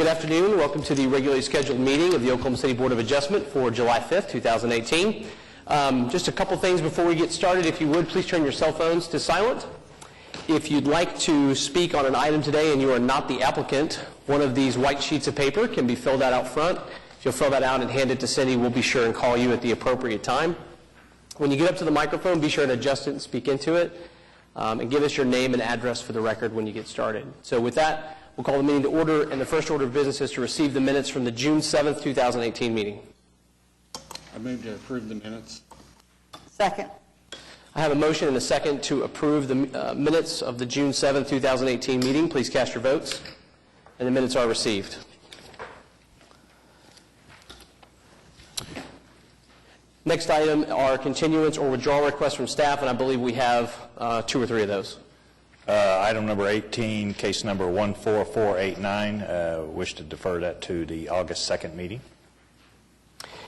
Good afternoon. Welcome to the regularly scheduled meeting of the Oklahoma City Board of Adjustment for July 5th, 2018. Just a couple things before we get started. If you would, please turn your cell phones to silent. If you'd like to speak on an item today and you are not the applicant, one of these white sheets of paper can be filled out front. If you'll fill that out and hand it to Cindy, we'll be sure and call you at the appropriate time. When you get up to the microphone, be sure to adjust it and speak into it, and give us your name and address for the record when you get started. So with that, we'll call the meeting to order, and the first order of business is to receive the minutes from the June 7th, 2018 meeting. I move to approve the minutes. Second. I have a motion and a second to approve the minutes of the June 7th, 2018 meeting. Please cast your votes. And the minutes are received. Next item are continuance or withdrawal requests from staff, and I believe we have 2 or 3 of those. Item number 18, case number 14489, wish to defer that to the August 2nd meeting.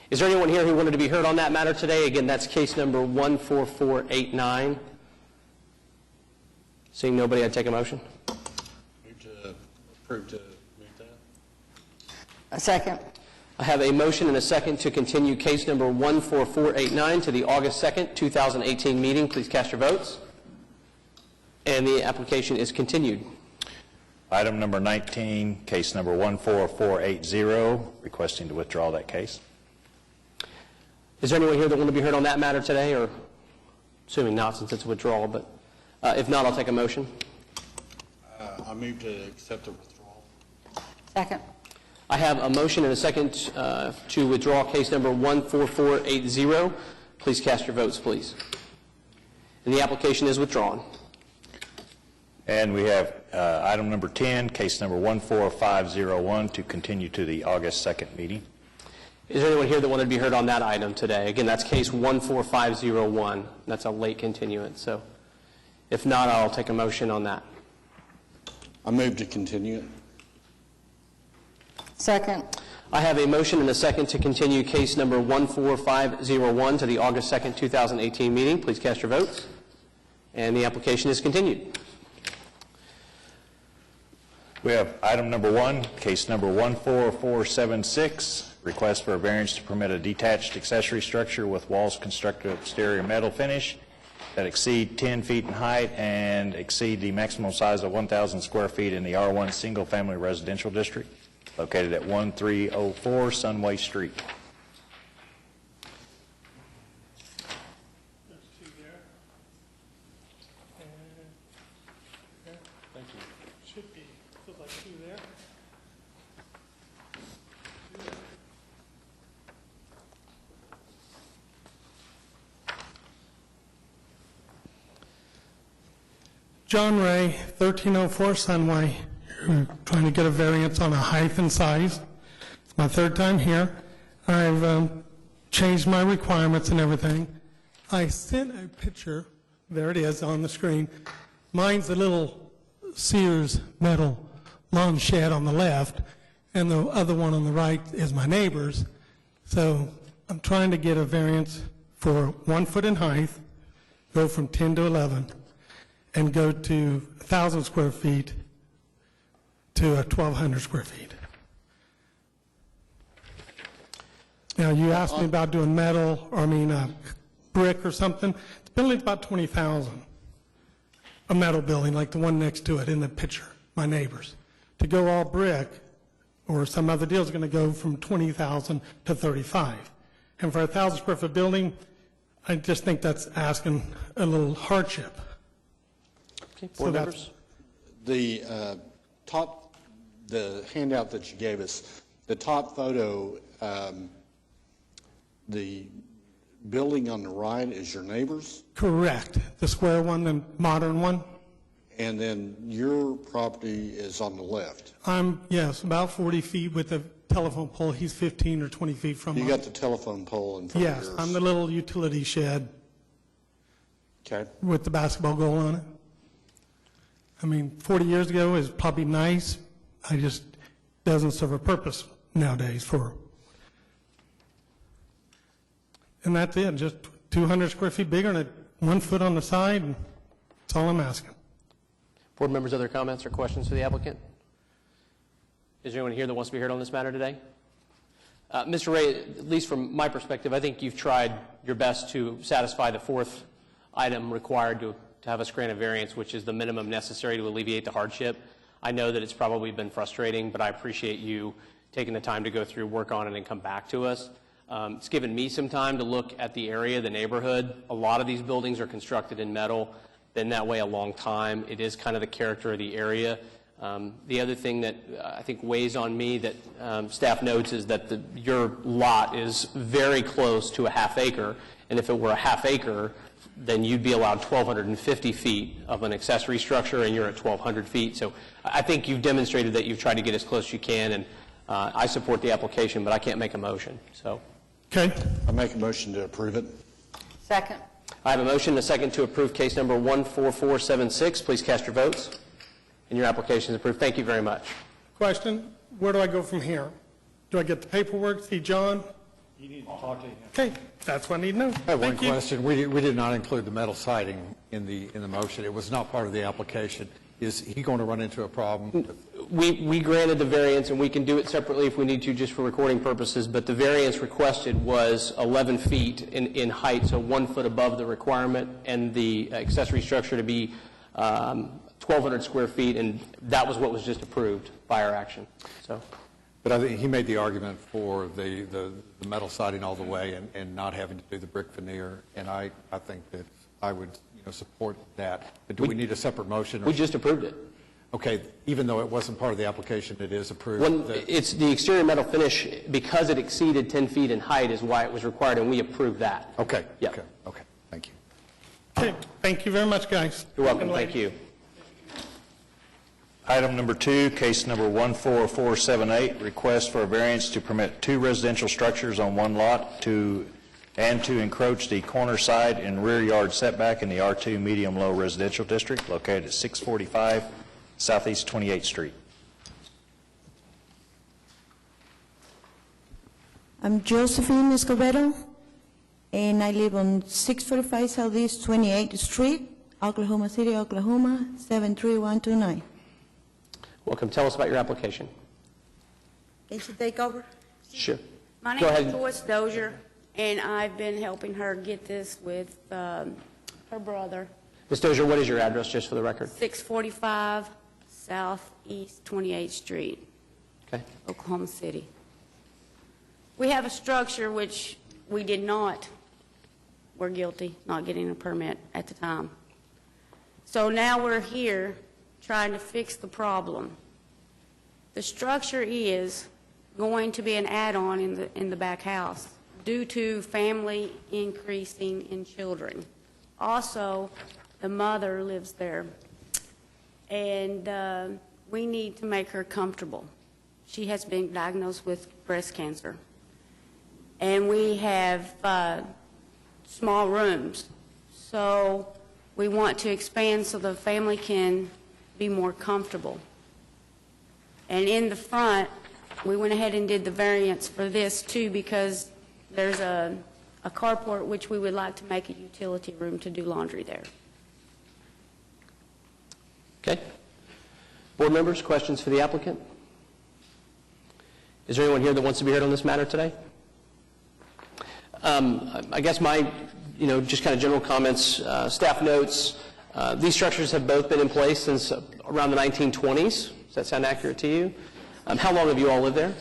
Is there anyone here who wanted to be heard on that matter today? Again, that's case number 14489. Seeing nobody, I'd take a motion. Move to approve to move that. A second. I have a motion and a second to continue case number 14489 to the August 2nd, 2018 meeting. Please cast your votes. And the application is continued. Item number 19, case number 14480, requesting to withdraw that case. Is there anyone here that want to be heard on that matter today, or assuming not since it's a withdrawal, but if not, I'll take a motion. I move to accept the withdrawal. Second. I have a motion and a second to withdraw case number 14480. Please cast your votes, please. And the application is withdrawn. And we have item number 10, case number 14501, to continue to the August 2nd meeting. Is there anyone here that wanted to be heard on that item today? Again, that's case 14501. That's a late continuance. So if not, I'll take a motion on that. I move to continue it. Second. I have a motion and a second to continue case number 14501 to the August 2nd, 2018 meeting. Please cast your votes. And the application is continued. We have item number 1, case number 14476, request for a variance to permit a detached accessory structure with walls constructed of exterior metal finish that exceed 10 feet in height and exceed the maximum size of 1,000 square feet in the R1 single-family residential district, located at 1304 Sunway Street. John Ray, 1304 Sunway. Trying to get a variance on a height and size. It's my 3rd time here. I've changed my requirements and everything. I sent a picture. There it is on the screen. Mine's a little Sears metal lawn shed on the left, and the other one on the right is my neighbor's. So I'm trying to get a variance for 1 foot in height, go from 10 to 11. And go to 1,000 square feet to 1,200 square feet. Now, you asked me about doing metal, or brick or something. The building's about 20,000. A metal building like the one next to it in the picture, my neighbor's. To go all brick, or some other deal, is going to go from 20,000 to 35. And for a 1,000 square foot building, I just think that's asking a little hardship. Okay, board members. The the handout that you gave us, the top photo, the building on the right is your neighbor's? Correct. The square one, the modern one? And then your property is on the left? Yes, about 40 feet with the telephone pole. He's 15 or 20 feet from You mine. got the telephone pole in front of yours? Yes, I'm the little utility shed Okay. with the basketball goal on it. 40 years ago is probably nice. I just doesn't serve a purpose nowadays for. And that's it, just 200 square feet bigger and 1 foot on the side. And that's all I'm asking. Board members, other comments or questions for the applicant? Is there anyone here that wants to be heard on this matter today? Mr. Ray, at least from my perspective, I think you've tried your best to satisfy the fourth item required to have us grant a variance, which is the minimum necessary to alleviate the hardship. I know that it's probably been frustrating, but I appreciate you taking the time to go through, work on it, and come back to us. It's given me some time to look at the area, the neighborhood. A lot of these buildings are constructed in metal, been that way a long time. It is kind of the character of the area. The other thing that I think weighs on me that staff notes is that your lot is very close to a half acre, and if it were a half acre, then you'd be allowed 1,250 feet of an accessory structure, and you're at 1,200 feet. So I think you've demonstrated that you've tried to get as close as you can, and I support the application, but I can't make a motion. So Okay. I make a motion to approve it. Second. I have a motion and a second to approve case number 14476. Please cast your votes. And your application is approved. Thank you very much. Question, where do I go from here? Do I get the paperwork, see John? You need to talk to him. Okay, that's what I need to know. I have one Thank you. question. We did not include the metal siding in the motion. It was not part of the application. Is he going to run into a problem? We granted the variance, and we can do it separately if we need to just for recording purposes, but the variance requested was 11 feet in height, so 1 foot above the requirement, and the accessory structure to be 1,200 square feet, and that was what was just approved by our action. So, But I think he made the argument for the metal siding all the way and not having to do the brick veneer, and I think that I would support that. But do we need a separate motion? we just approved it. Okay, even though it wasn't part of the application, it is approved. It's the exterior metal finish, because it exceeded 10 feet in height is why it was required, and we approved that. Okay, Yeah. okay, thank you. Okay, thank you very much, guys. You're welcome. And Thank ladies. you. Item number 2, case number 14478, request for a variance to permit 2 residential structures on 1 lot to encroach the corner side and rear yard setback in the R2 medium-low residential district located at 645 Southeast 28th Street. I'm Josephine Escobedo, and I live on 645 Southeast 28th Street, Oklahoma City, Oklahoma, 73129. Welcome. Tell us about your application. Can you take over? Sure. My Go name ahead. is Joyce Dozier, and I've been helping her get this with her brother, Ms. Dozier, what is your address, just for the record? 645 Southeast 28th Street, Okay. Oklahoma City. We have a structure which we did not, we're guilty, not getting a permit at the time. So now we're here trying to fix the problem. The structure is going to be an add-on in the back house due to family increasing in children. Also, the mother lives there, and we need to make her comfortable. She has been diagnosed with breast cancer, and we have small rooms, so we want to expand so the family can be more comfortable. And in the front, we went ahead and did the variance for this too, because there's a carport which we would like to make a utility room to do laundry there. Okay. Board members, questions for the applicant? Is there anyone here that wants to be heard on this matter today? I guess my, just kind of general comments, staff notes, these structures have both been in place since around the 1920s. Does that sound accurate to you? How long have you all lived there?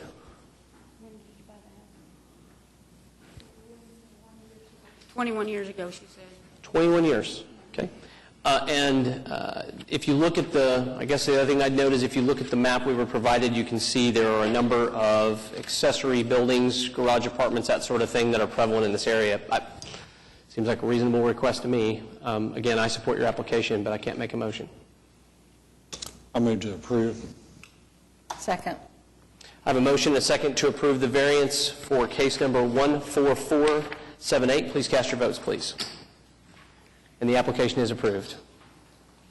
21 years ago, she said. 21 years, okay. And if you look at I guess the other thing I'd note is if you look at the map we were provided, you can see there are a number of accessory buildings, garage apartments, that sort of thing that are prevalent in this area. Seems like a reasonable request to me. Again, I support your application, but I can't make a motion. I move to approve. Second. I have a motion and a second to approve the variance for case number 14478. Please cast your votes, please. And the application is approved.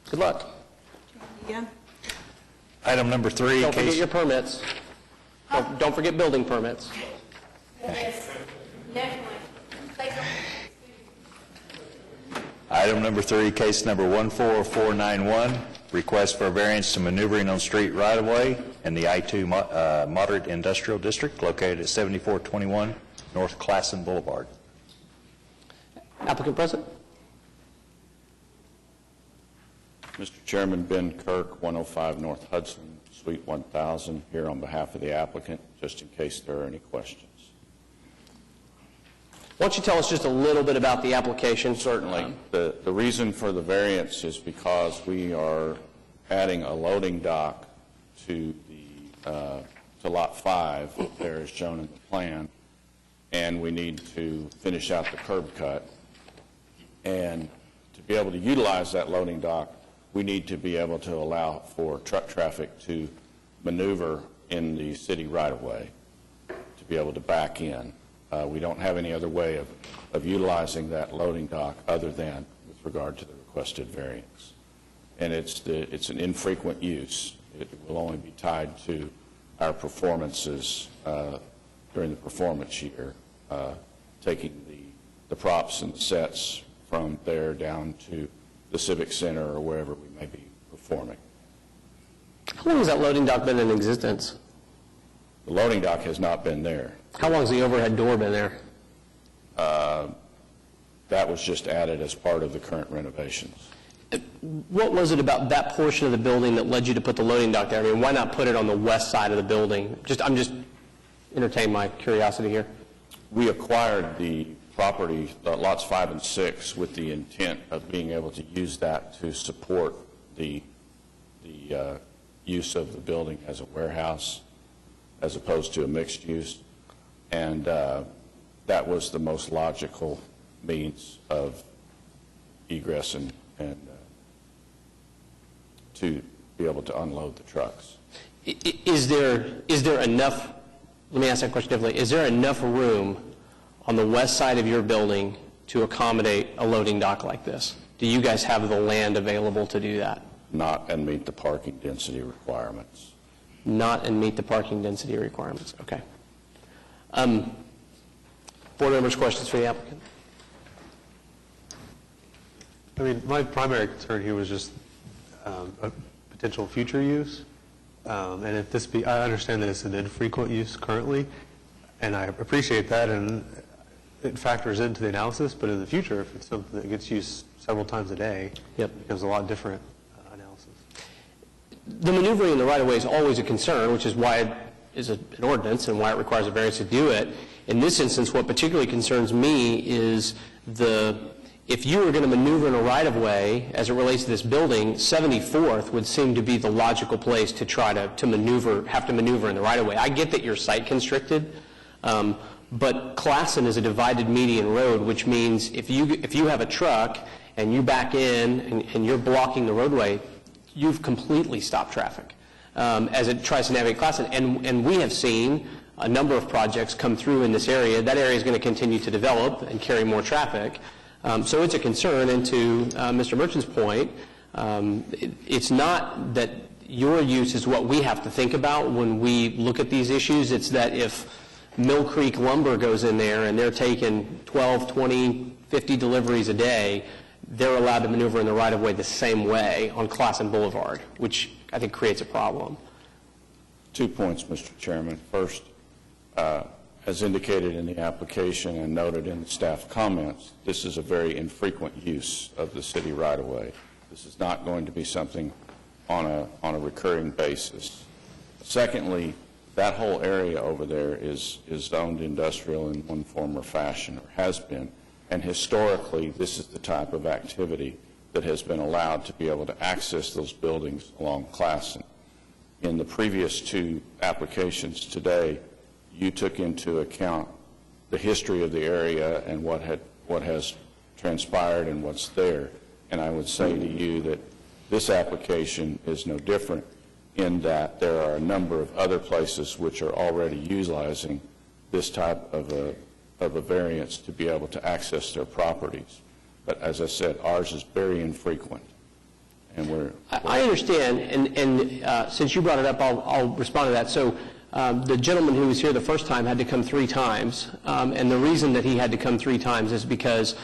Good luck. Yeah. Item number 3, Don't forget case... your permits. Don't forget building permits. Yes, definitely. Item number 3, case number 14491, request for a variance to maneuvering on street right-of-way in the I-2 Moderate Industrial District located at 7421 North Classen Boulevard. Applicant present? Mr. Chairman, Ben Kirk, 105 North Hudson, Suite 1000, here on behalf of the applicant, just in case there are any questions. Why don't you tell us just a little bit about the application? Certainly. The reason for the variance is because we are adding a loading dock to Lot 5, there as shown in the plan, and we need to finish out the curb cut. And to be able to utilize that loading dock, we need to be able to allow for truck traffic to maneuver in the city right-of-way to be able to back in. We don't have any other way of utilizing that loading dock other than with regard to the requested variance. And it's an infrequent use. It will only be tied to our performances during the performance year, taking the props and the sets from there down to the Civic Center or wherever we may be performing. How long has that loading dock been in existence? The loading dock has not been there. How long has the overhead door been there? That was just added as part of the current renovations. What was it about that portion of the building that led you to put the loading dock there? I mean, why not put it on the west side of the building? I'm just entertaining my curiosity here. We acquired the property, lots 5 and 6, with the intent of being able to use that to support the use of the building as a warehouse as opposed to a mixed use. And that was the most logical means of egress and to be able to unload the trucks. Is there enough, let me ask that question differently, is there enough room on the west side of your building to accommodate a loading dock like this? Do you guys have the land available to do that? Not and meet the parking density requirements. Not and meet the parking density requirements, okay. Board members, questions for the applicant? I mean, my primary concern here was just a potential future use. And if this be, I understand that it's an infrequent use currently, and I appreciate that, and it factors into the analysis, but in the future, if it's something that gets used several times a day, Yep. it becomes a lot different analysis. The maneuvering in the right-of-way is always a concern, which is why it is an ordinance and why it requires a variance to do it. In this instance, what particularly concerns me is if you were going to maneuver in a right-of-way as it relates to this building, 74th would seem to be the logical place to try to maneuver in the right-of-way. I get that you're site constricted, but Classen is a divided median road, which means if you have a truck and you back in and you're blocking the roadway, you've completely stopped traffic as it tries to navigate Classen. And we have seen a number of projects come through in this area. That area is going to continue to develop and carry more traffic. So it's a concern, and to Mr. Merchant's point, it's not that your use is what we have to think about when we look at these issues. It's that if Mill Creek Lumber goes in there and they're taking 12, 20, 50 deliveries a day, they're allowed to maneuver in the right-of-way the same way on Classen Boulevard, which I think creates a problem. 2 points, Mr. Chairman. First, as indicated in the application and noted in the staff comments, this is a very infrequent use of the city right-of-way. This is not going to be something on a recurring basis. Secondly, that whole area over there is zoned industrial in one form or fashion, or has been, and historically this is the type of activity that has been allowed to be able to access those buildings along Classen. In the previous 2 applications today, you took into account the history of the area and what has transpired and what's there. And I would say to you that this application is no different in that there are a number of other places which are already utilizing this type of a variance to be able to access their properties. But as I said, ours is very infrequent. And I understand, and since you brought it up, I'll respond to that. So the gentleman who was here the first time had to come 3 times, and the reason that he had to come 3 times is because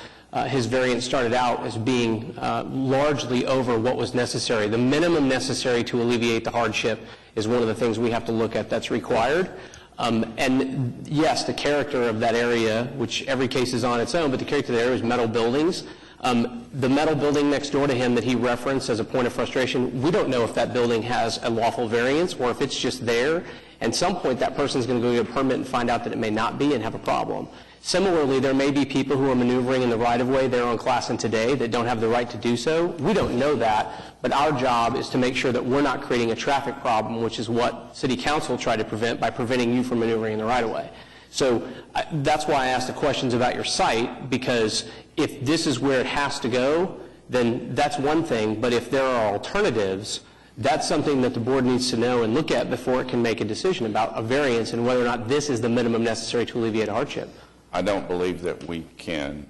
his variance started out as being largely over what was necessary. The minimum necessary to alleviate the hardship is one of the things we have to look at that's required. And yes, the character of that area, which every case is on its own, but the character of the area is metal buildings. The metal building next door to him that he referenced as a point of frustration, we don't know if that building has a lawful variance or if it's just there. At some point, that person's going to go get a permit and find out that it may not be and have a problem. Similarly, there may be people who are maneuvering in the right-of-way there on Classen today that don't have the right to do so. We don't know that, but our job is to make sure that we're not creating a traffic problem, which is what City Council tried to prevent by preventing you from maneuvering in the right-of-way. So that's why I asked the questions about your site, because if this is where it has to go, then that's one thing, but if there are alternatives, that's something that the board needs to know and look at before it can make a decision about a variance and whether or not this is the minimum necessary to alleviate a hardship. I don't believe that we can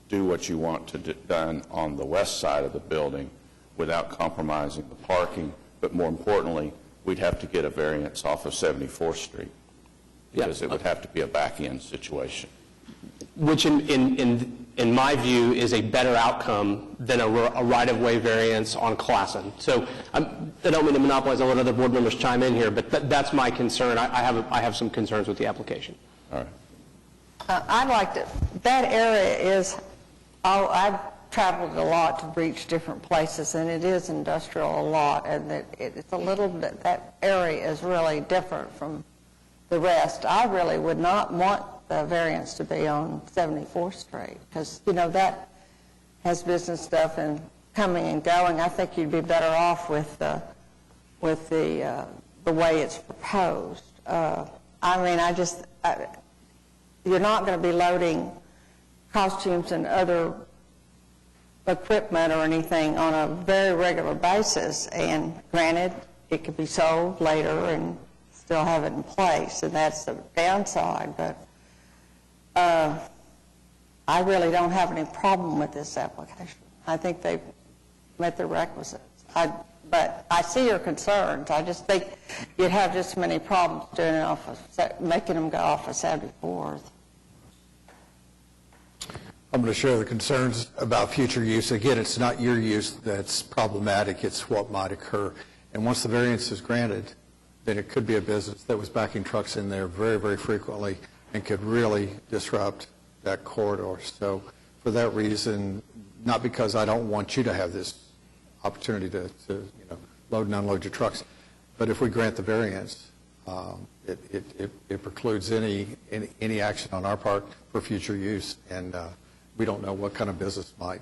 do what you want to done on the west side of the building without compromising the parking, but more importantly, we'd have to get a variance off of 74th Street because it would have to be a back-end situation. Which in my view is a better outcome than a right-of-way variance on Classen. So I don't mean to monopolize, I'll let other board members chime in here, but that's my concern. I have some concerns with the application. All right. I'd like to, that area is, I've traveled a lot to reach different places, and it is industrial a lot, and it's a little bit, that area is really different from the rest. I really would not want the variance to be on 74th Street, because, you know, that has business stuff and coming and going. I think you'd be better off with the way it's proposed. I mean, you're not going to be loading costumes and other equipment or anything on a very regular basis, and granted, it could be sold later and still have it in place, and that's the downside, but I really don't have any problem with this application. I think they've met the requisites. But I see your concerns. I just think you'd have just as many problems doing it making them go off of 74th. I'm going to share the concerns about future use. Again, it's not your use that's problematic, it's what might occur. And once the variance is granted, then it could be a business that was backing trucks in there very, very frequently and could really disrupt that corridor. So for that reason, not because I don't want you to have this opportunity to load and unload your trucks, but if we grant the variance, it precludes any action on our part for future use, and we don't know what kind of business might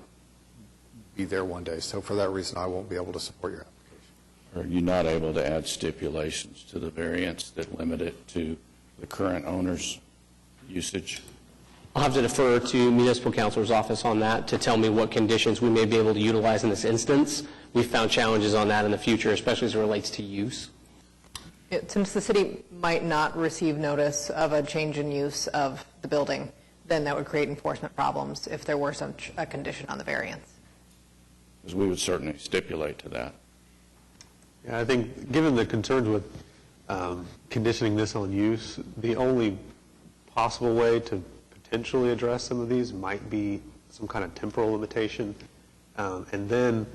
be there one day. So for that reason, I won't be able to support your application. Are you not able to add stipulations to the variance that limit it to the current owner's usage? I'll have to defer to municipal counselor's office on that to tell me what conditions we may be able to utilize in this instance. We've found challenges on that in the future, especially as it relates to use. Since the city might not receive notice of a change in use of the building, then that would create enforcement problems if there were such a condition on the variance. Because we would certainly stipulate to that. Yeah, I think given the concerns with conditioning this on use, the only possible way to potentially address some of these might be some kind of temporal limitation. And then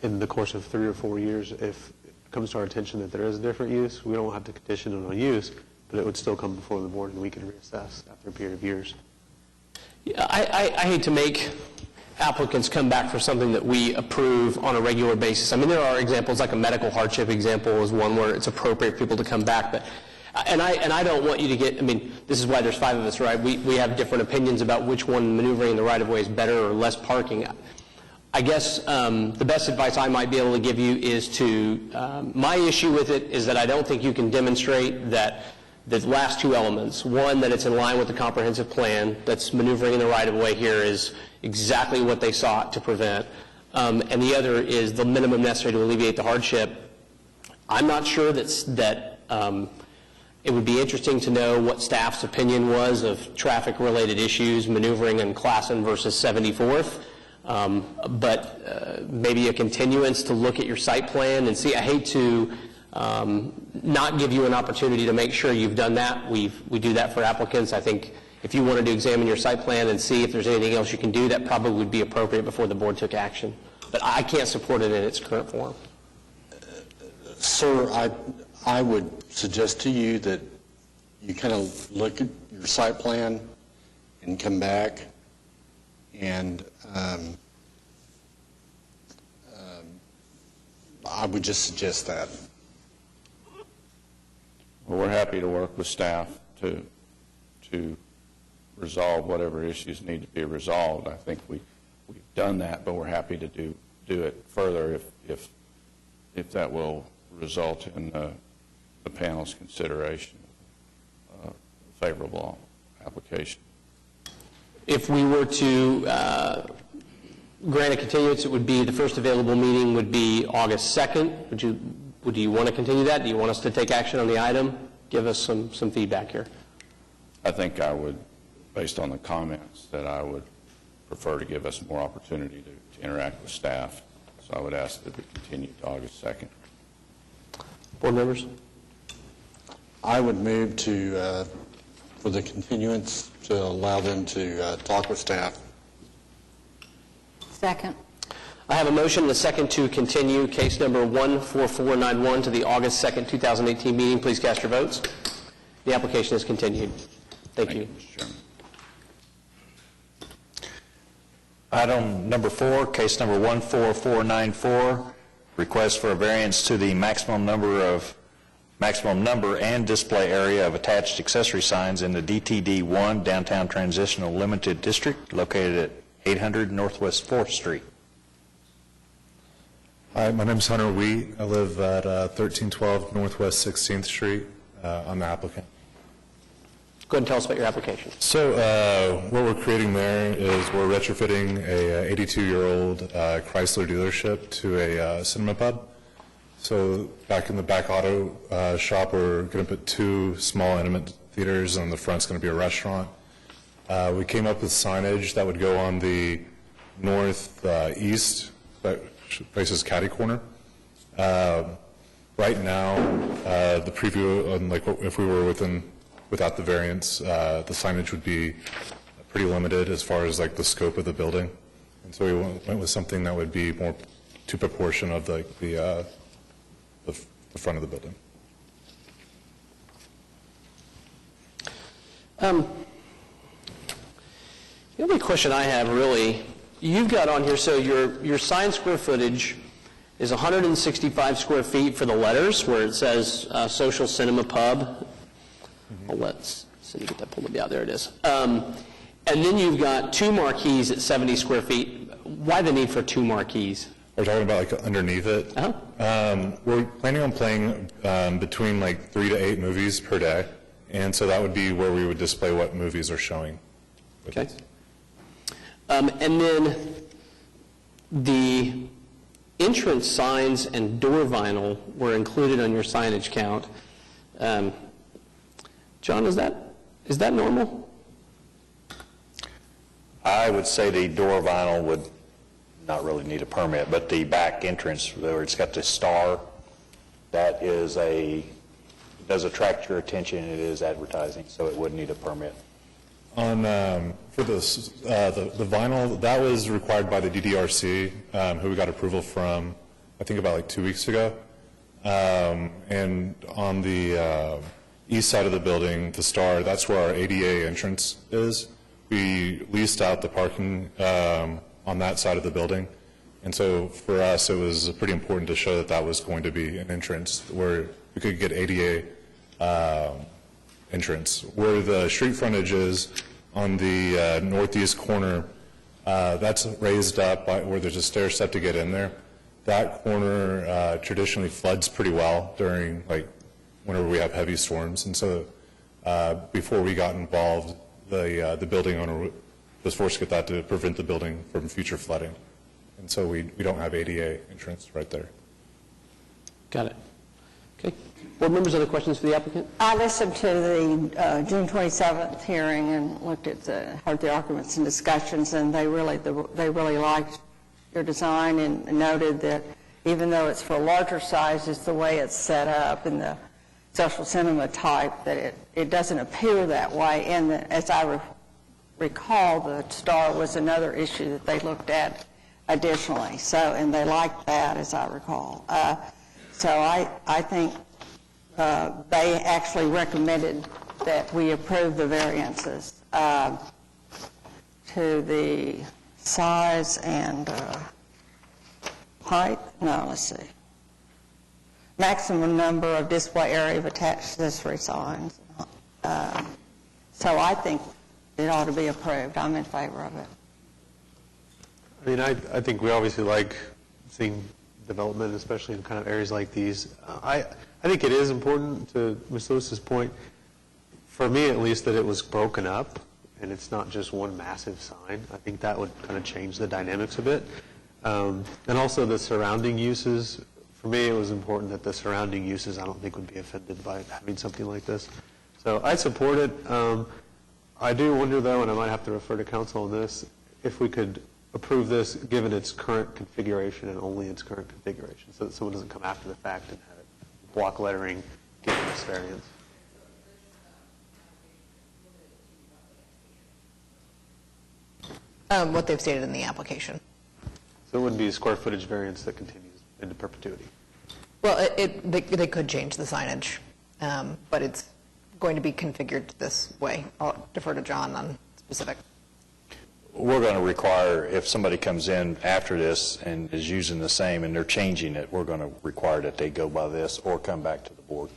in the course of 3 or 4 years, if it comes to our attention that there is a different use, we don't have to condition it on use, but it would still come before the board and we can reassess after a period of years. Yeah, I hate to make applicants come back for something that we approve on a regular basis. I mean, there are examples, like a medical hardship example is one where it's appropriate for people to come back, but and I don't want you to get, I mean, this is why there's 5 of us, right? We have different opinions about which one maneuvering in the right-of-way is better or less parking. I guess the best advice I might be able to give you is to, my issue with it is that I don't think you can demonstrate that the last 2 elements, one, that it's in line with the comprehensive plan, that's maneuvering in the right-of-way here is exactly what they sought to prevent, and the other is the minimum necessary to alleviate the hardship. I'm not sure that it would be interesting to know what staff's opinion was of traffic-related issues, maneuvering in Classen versus 74th, but maybe a continuance to look at your site plan and see. I hate to not give you an opportunity to make sure you've done that. We do that for applicants. I think if you wanted to examine your site plan and see if there's anything else you can do, that probably would be appropriate before the board took action. But I can't support it in its current form. Sir, I would suggest to you that you kind of look at your site plan and come back, and I would just suggest that. Well, we're happy to work with staff to resolve whatever issues need to be resolved. I think we've done that, but we're happy to do it further if that will result in the panel's consideration of a favorable application. If we were to grant a continuance, it would be, the first available meeting would be August 2nd. Do you want to continue that? Do you want us to take action on the item? Give us some feedback here. I think I would, based on the comments, that I would prefer to give us more opportunity to interact with staff. So I would ask that we continue to August 2nd. Board members? I would move for the continuance to allow them to talk with staff. Second. I have a motion and a second to continue case number 14491 to the August 2nd, 2018 meeting. Please cast your votes. The application is continued. Thank you. Mr. Chairman. Item number 4, case number 14494, request for a variance to the maximum number and display area of attached accessory signs in the DTD 1 Downtown Transitional Limited District located at 800 Northwest 4th Street. Hi, my name is Hunter Wheat. I live at 1312 Northwest 16th Street. I'm the applicant. Go ahead and tell us about your application. So what we're creating there is we're retrofitting a 82-year-old Chrysler dealership to a cinema pub. So back in the back auto shop, we're going to put 2 small intimate theaters, and the front's going to be a restaurant. We came up with signage that would go on the northeast that faces Caddy Corner. Right now, the preview, like if we were without the variance, the signage would be pretty limited as far as like the scope of the building, and so we went with something that would be more to proportion of the front of the building. The only question I have really, you've got on here, so your sign square footage is 165 square feet for the letters where it says Social Cinema Pub. Well, let's see, get that pulled up. Yeah, there it is. And then you've got 2 marquees at 70 square feet. Why the need for 2 marquees? We're talking about like underneath it. We're planning on playing between like 3 to 8 movies per day, and so that would be where we would display what movies are showing. Okay. And then the entrance signs and door vinyl were included on your signage count. John, is that normal? I would say the door vinyl would not really need a permit, but the back entrance where it's got the star, that does attract your attention. It is advertising, so it would need a permit. For the vinyl, that was required by the DDRC, who we got approval from, I think about like 2 weeks ago. And on the east side of the building, the star, that's where our ADA entrance is. We leased out the parking on that side of the building. And so for us, it was pretty important to show that that was going to be an entrance where we could get ADA entrance. Where the street frontage is on the northeast corner, that's raised up where there's a stair step to get in there. That corner traditionally floods pretty well during whenever we have heavy storms. And so before we got involved, the building owner was forced to get that to prevent the building from future flooding. And so we don't have ADA entrance right there. Got it. Okay. Board members, other questions for the applicant? I listened to the June 27th hearing and heard the arguments and discussions, and they really liked your design and noted that even though it's for larger sizes, the way it's set up and the social cinema type, that it doesn't appear that way. And as I recall, the star was another issue that they looked at additionally. So, and they liked that, as I recall. So I think they actually recommended that we approve the variances to the size and height. No, let's see. Maximum number of display area of attached accessory signs. So I think it ought to be approved. I'm in favor of it. I mean, I think we obviously like seeing development, especially in kind of areas like these. I think it is important, to Ms. Lewis's point, for me at least, that it was broken up and it's not just one massive sign. I think that would kind of change the dynamics a bit. And also the surrounding uses. For me, it was important that the surrounding uses, I don't think, would be offended by having something like this. So I support it. I do wonder, though, and I might have to refer to council on this, if we could approve this given its current configuration and only its current configuration, so that someone doesn't come after the fact and have it block lettering given this variance. What they've stated in the application. So it wouldn't be a square footage variance that continues into perpetuity. Well, they could change the signage, but it's going to be configured this way. I'll defer to John on specific. We're going to require, if somebody comes in after this and is using the same and they're changing it, we're going to require that they go by this or come back to the board.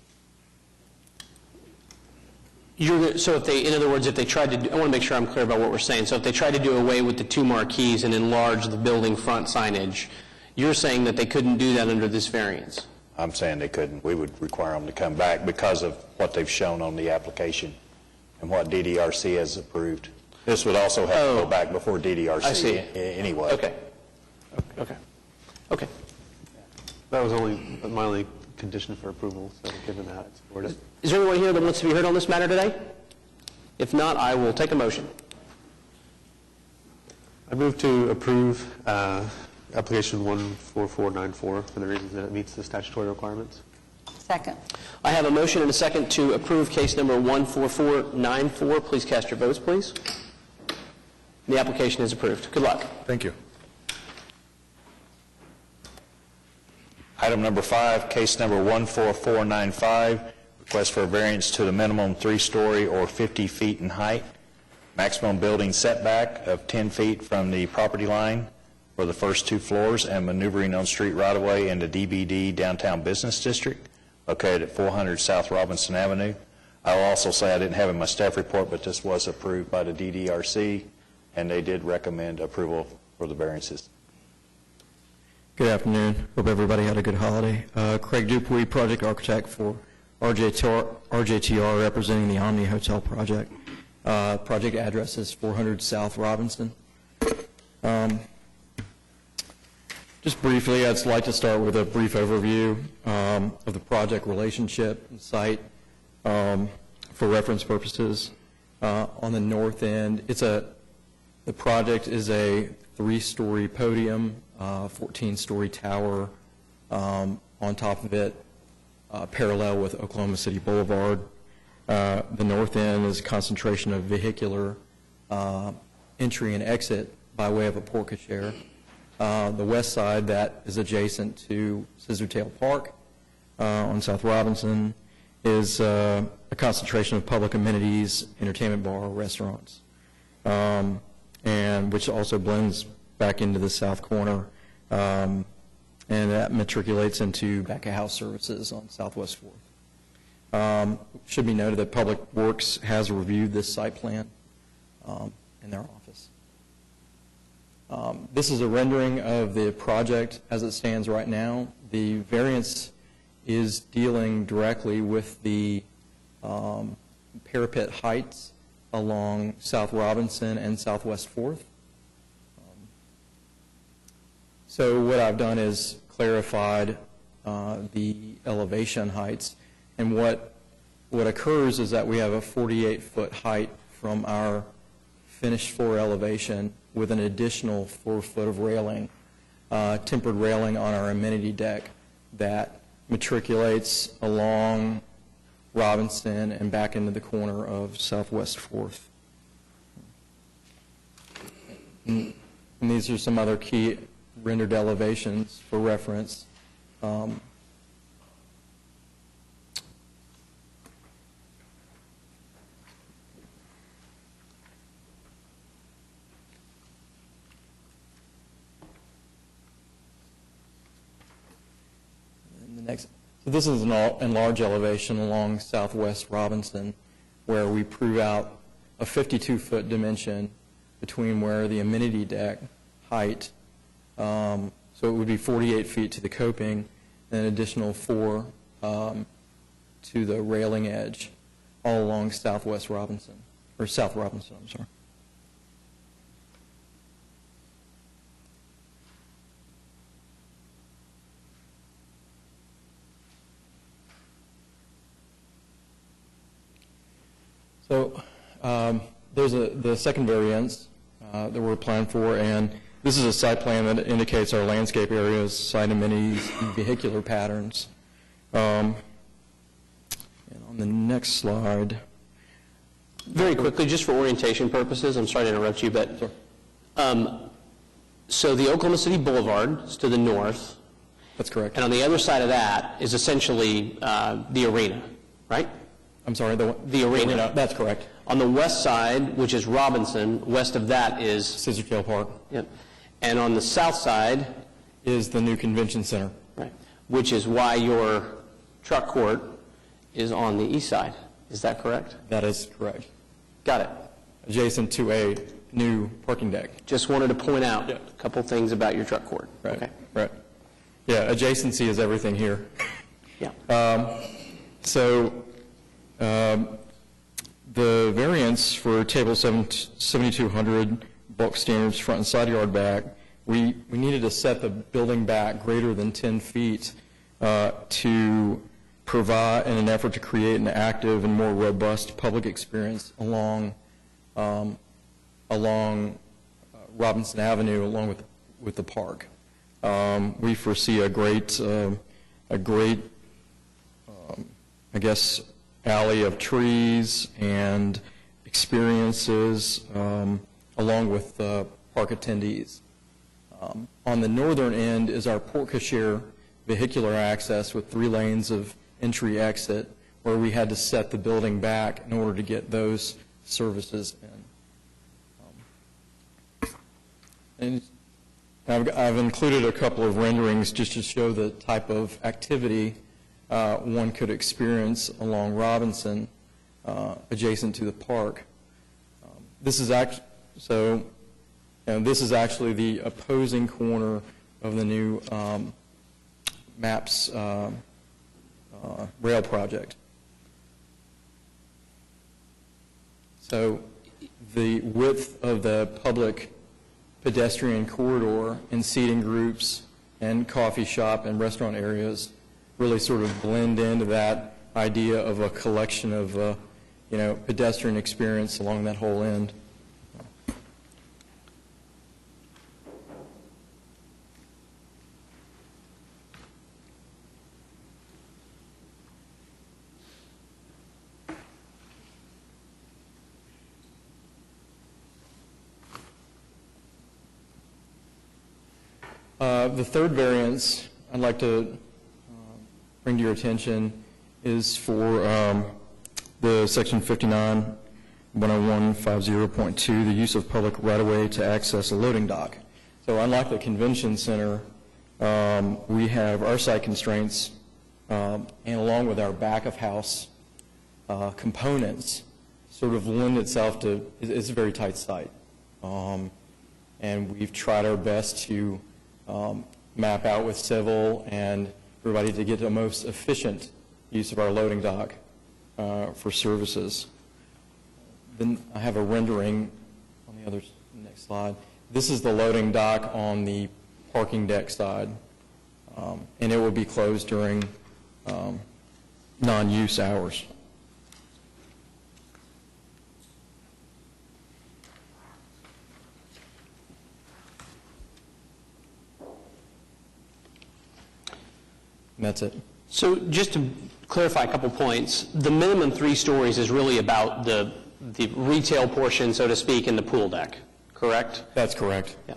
So if they, in other words, if they tried to, I want to make sure I'm clear about what we're saying. So if they tried to do away with the 2 marquees and enlarge the building front signage, you're saying that they couldn't do that under this variance? I'm saying they couldn't. We would require them to come back because of what they've shown on the application and what DDRC has approved. This would also have to go back before DDRC I see. Anyway. Okay. That was my only condition for approval, so given that, I support it. Is there anyone here that wants to be heard on this matter today? If not, I will take a motion. I move to approve application 14494 for the reasons that it meets the statutory requirements. Second. I have a motion and a second to approve case number 14494. Please cast your votes, please. The application is approved. Good luck. Thank you. Item number 5, case number 14495, request for a variance to the minimum 3-story or 50 feet in height, maximum building setback of 10 feet from the property line for the first 2 floors, and maneuvering on street right-of-way in the DBD Downtown Business District, located at 400 South Robinson Avenue. I will also say I didn't have in my staff report, but this was approved by the DDRC, and they did recommend approval for the variances. Good afternoon. Hope everybody had a good holiday. Craig Dupuy, project architect for RJTR, representing the Omni Hotel project. Project address is 400 South Robinson. Just briefly, I'd like to start with a brief overview of the project relationship and site for reference purposes. On the north end, the project is a 3-story podium, 14-story tower on top of it, parallel with Oklahoma City Boulevard. The north end is a concentration of vehicular entry and exit by way of a porte-cochere. The west side, that is adjacent to Scissortail Park on South Robinson, is a concentration of public amenities, entertainment bar, restaurants, and which also blends back into the south corner, and that matriculates into back-of-house services on Southwest 4th. Should be noted that Public Works has reviewed this site plan in their office. This is a rendering of the project as it stands right now. The variance is dealing directly with the parapet heights along South Robinson and Southwest 4th. So what I've done is clarified the elevation heights, and what occurs is that we have a 48-foot height from our finished floor elevation with an additional 4 foot of railing, tempered railing on our amenity deck that matriculates along Robinson and back into the corner of Southwest 4th. And these are some other key rendered elevations for reference. So this is an enlarged elevation along Southwest Robinson, where we prove out a 52-foot dimension between where the amenity deck height, so it would be 48 feet to the coping, and an additional 4 to the railing edge, all along Southwest Robinson, or South Robinson, I'm sorry. So there's the second variance that we're applying for, and this is a site plan that indicates our landscape areas, site amenities, and vehicular patterns. And on the next slide. Very quickly, just for orientation purposes, I'm sorry to interrupt you, but so the Oklahoma City Boulevard is to the north. That's correct. And on the other side of that is essentially the arena, right? I'm sorry, the arena. That's correct. On the west side, which is Robinson, west of that is Scissortail Park. Yep. And on the south side is the new convention center. Right. Which is why your truck court is on the east side. Is that correct? That is correct. Got it. Adjacent to a new parking deck. Just wanted to point out a couple things about your truck court. Right. Okay. Right. Yeah, adjacency is everything here. Yeah. The variance for Table 7200, bulk standards, front and side yard back, we needed to set the building back greater than 10 feet to provide, in an effort to create an active and more robust public experience along Robinson Avenue, along with the park. We foresee a great, I guess, alley of trees and experiences along with park attendees. On the northern end is our porte-cochere vehicular access with 3 lanes of entry-exit, where we had to set the building back in order to get those services in. And I've included a couple of renderings just to show the type of activity one could experience along Robinson, adjacent to the park. This is actually the opposing corner of the new MAPS rail project. So the width of the public pedestrian corridor and seating groups and coffee shop and restaurant areas really sort of blend into that idea of a collection of, pedestrian experience along that whole end. The third variance I'd like to bring to your attention is for the section 59-101-50.2, the use of public right-of-way to access a loading dock. So unlike the convention center, we have our site constraints, and along with our back-of-house components, sort of lend itself to, it's a very tight site. And we've tried our best to map out with civil and everybody to get the most efficient use of our loading dock for services. Then I have a rendering on the next slide. This is the loading dock on the parking deck side, and it will be closed during non-use hours. And that's it. So just to clarify a couple points, the minimum 3 stories is really about the retail portion, so to speak, and the pool deck, correct? That's correct. Yeah.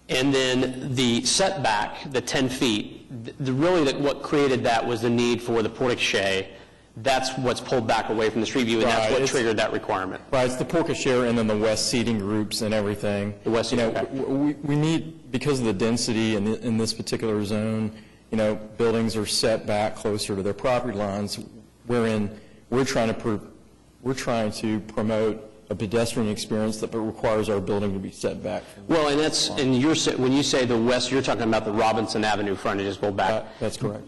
And then the setback, the 10 feet, really what created that was the need for the porte-cochere. That's what's pulled back away from the street view, and that's what triggered that requirement. Right, it's the porte-cochere and then the west seating groups and everything. The west seating, okay. We need, because of the density in this particular zone, buildings are set back closer to their property lines, wherein we're trying to promote a pedestrian experience that requires our building to be set back. Well, and when you say the west, you're talking about the Robinson Avenue frontage is pulled back. That's correct.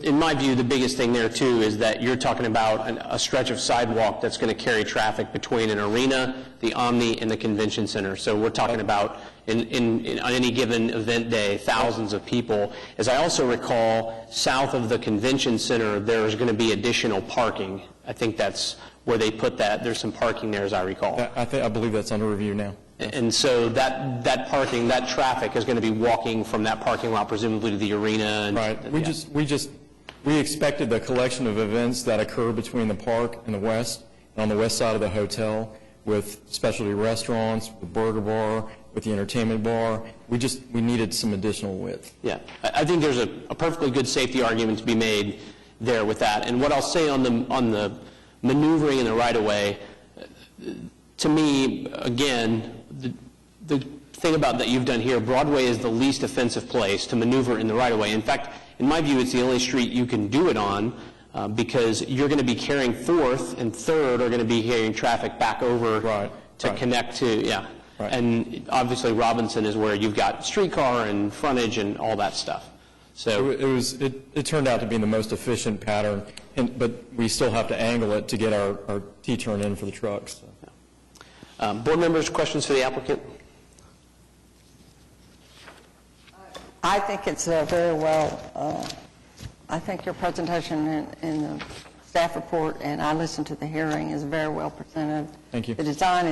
In my view, the biggest thing there too is that you're talking about a stretch of sidewalk that's going to carry traffic between an arena, the Omni, and the convention center. So we're talking about on any given event day, thousands of people. As I also recall, south of the convention center, there's going to be additional parking. I think that's where they put that. There's some parking there, as I recall. I believe that's under review now. And so that parking, that traffic is going to be walking from that parking lot presumably to the arena. And, right. Yeah. We expected the collection of events that occur between the park and the west, and on the west side of the hotel, with specialty restaurants, with Burger Bar, with the entertainment bar. We needed some additional width. Yeah. I think there's a perfectly good safety argument to be made there with that. And what I'll say on the maneuvering in the right-of-way, to me, again, the thing about that you've done here, Broadway is the least offensive place to maneuver in the right-of-way. In fact, in my view, it's the only street you can do it on because you're going to be carrying 4th and 3rd are going to be carrying traffic back over to connect to, yeah. Right. And obviously Robinson is where you've got streetcar and frontage and all that stuff. So it turned out to be the most efficient pattern, but we still have to angle it to get our T-turn in for the trucks. So. Board members, questions for the applicant? I think it's very well, I think your presentation in the staff report, and I listened to the hearing, is very well presented. Thank you. The design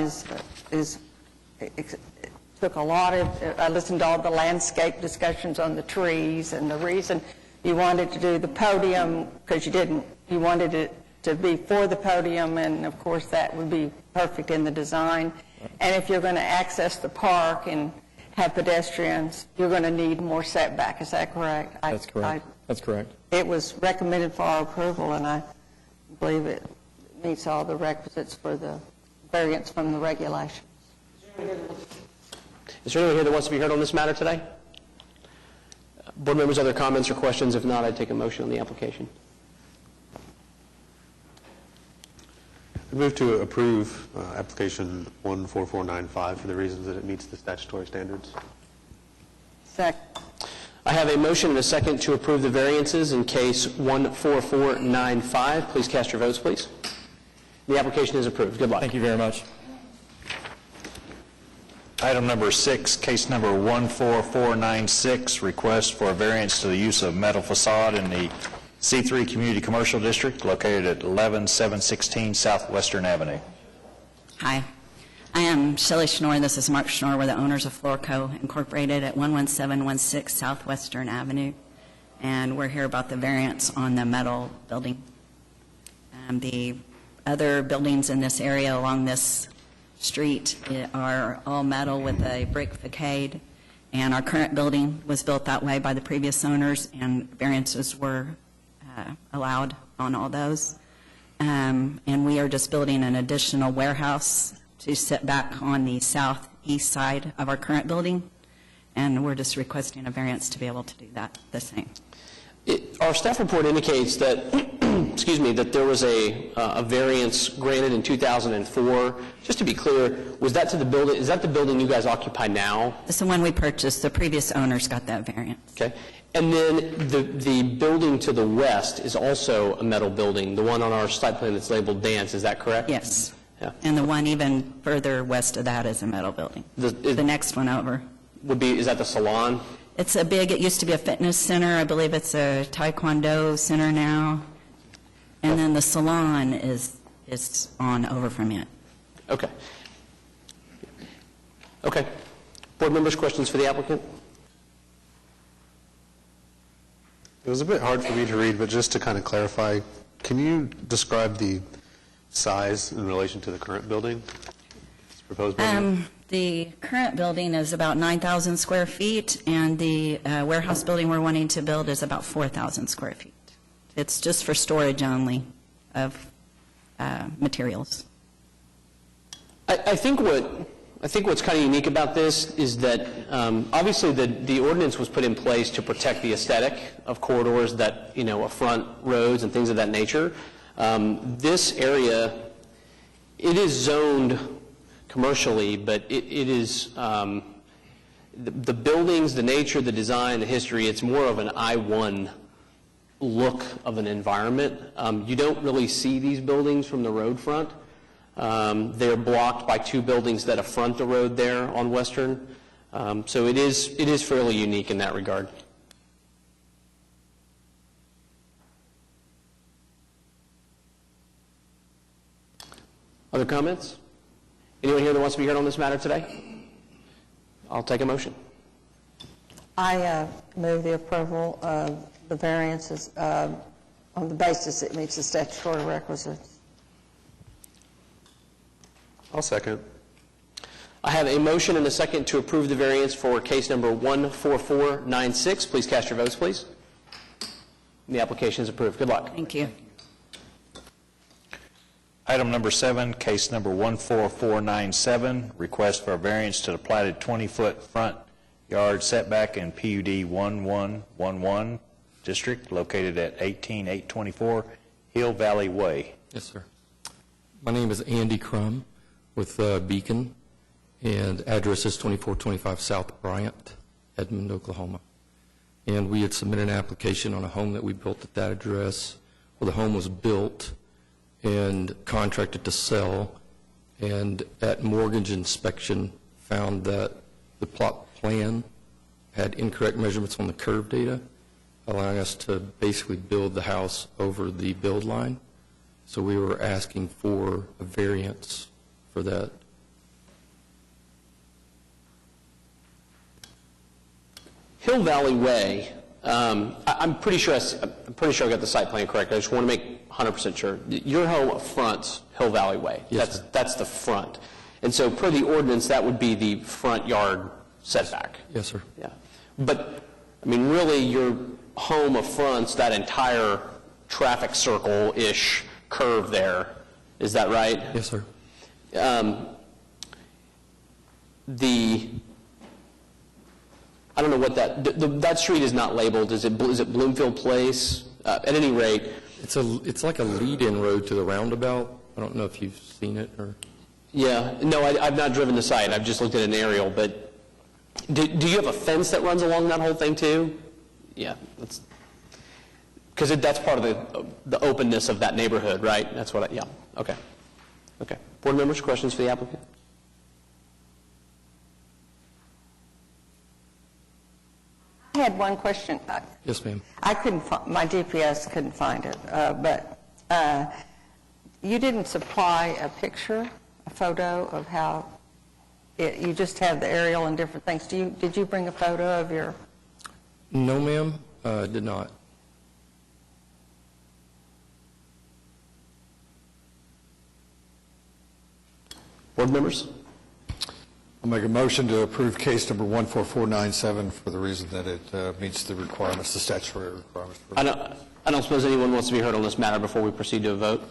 took a lot of, I listened to all the landscape discussions on the trees, and the reason you wanted to do the podium, because you wanted it to be for the podium, and of course that would be perfect in the design. And if you're going to access the park and have pedestrians, you're going to need more setback. Is that correct? That's correct. That's correct. It was recommended for our approval, and I believe it meets all the requisites for the variance from the regulations. Is there anyone here that wants to be heard on this matter today? Board members, other comments or questions? If not, I'd take a motion on the application. I move to approve application 14495 for the reasons that it meets the statutory standards. Second. I have a motion and a second to approve the variances in case 14495. Please cast your votes, please. The application is approved. Good luck. Thank you very much. Item number 6, case number 14496, request for a variance to the use of metal facade in the C3 Community Commercial District located at 11716 Southwestern Avenue. Hi, I am Shelley Schnorr. This is Mark Schnorr. We're the owners of Florco Incorporated at 11716 Southwestern Avenue, and we're here about the variance on the metal building. The other buildings in this area along this street are all metal with a brick facade, and our current building was built that way by the previous owners, and variances were allowed on all those. And we are just building an additional warehouse to sit back on the southeast side of our current building, and we're just requesting a variance to be able to do that the same. Our staff report indicates that, excuse me, that there was a variance granted in 2004. Just to be clear, was that to the building? Is that the building you guys occupy now? It's the one we purchased. The previous owners got that variance. Okay. And then the building to the west is also a metal building, the one on our site plan that's labeled Dance. Is that correct? Yes. Yeah. And the one even further west of that is a metal building. The next one over. Is that the salon? It's it used to be a fitness center. I believe it's a taekwondo center now. And then the salon is on over from it. Okay. Okay. Board members, questions for the applicant? It was a bit hard for me to read, but just to kind of clarify, can you describe the size in relation to the current building? This proposed building? The current building is about 9,000 square feet, and the warehouse building we're wanting to build is about 4,000 square feet. It's just for storage only of materials. I think what's kind of unique about this is that obviously the ordinance was put in place to protect the aesthetic of corridors that, affront roads and things of that nature. This area, it is zoned commercially, but it is the buildings, the nature, the design, the history, it's more of an I-1 look of an environment. You don't really see these buildings from the road front. They're blocked by two buildings that affront the road there on Western. So it is fairly unique in that regard. Other comments? Anyone here that wants to be heard on this matter today? I'll take a motion. I move the approval of the variances on the basis it meets the statutory requisites. I'll second. I have a motion and a second to approve the variance for case number 14496. Please cast your votes, please. The application is approved. Good luck. Thank you. Item number 7, case number 14497, request for a variance to the platted 20-foot front yard setback in PUD 1111 district located at 18824 Hill Valley Way. Yes, sir. My name is Andy Crum with Beacon, and address is 2425 South Bryant, Edmond, Oklahoma. And we had submitted an application on a home that we built at that address. Well, the home was built and contracted to sell, and at mortgage inspection found that the plot plan had incorrect measurements on the curve data, allowing us to basically build the house over the build line. So we were asking for a variance for that. Hill Valley Way, I'm pretty sure I got the site plan correct. I just want to make 100% sure. Your home fronts Hill Valley Way. Yes, that's the front. And so per the ordinance, that would be the front yard setback. Yes, sir. Yeah. But, I mean, really, your home affronts that entire traffic circle-ish curve there. Is that right? Yes, sir. I don't know what that street is not labeled. Is it Bloomfield Place? At any rate. It's like a lead-in road to the roundabout. I don't know if you've seen it or. Yeah. No, I've not driven the site. I've just looked at an aerial. But do you have a fence that runs along that whole thing too? Yeah. Because that's part of the openness of that neighborhood, right? That's what yeah. Okay. Okay. Board members, questions for the applicant? I had one question. Yes, ma'am. I couldn't my GPS couldn't find it, but you didn't supply a picture, a photo of how you just have the aerial and different things. Did you bring a photo of your? No, ma'am, did not. Board members? I'll make a motion to approve case number 14497 for the reason that it meets the requirements, the statutory requirements. I don't suppose anyone wants to be heard on this matter before we proceed to a vote.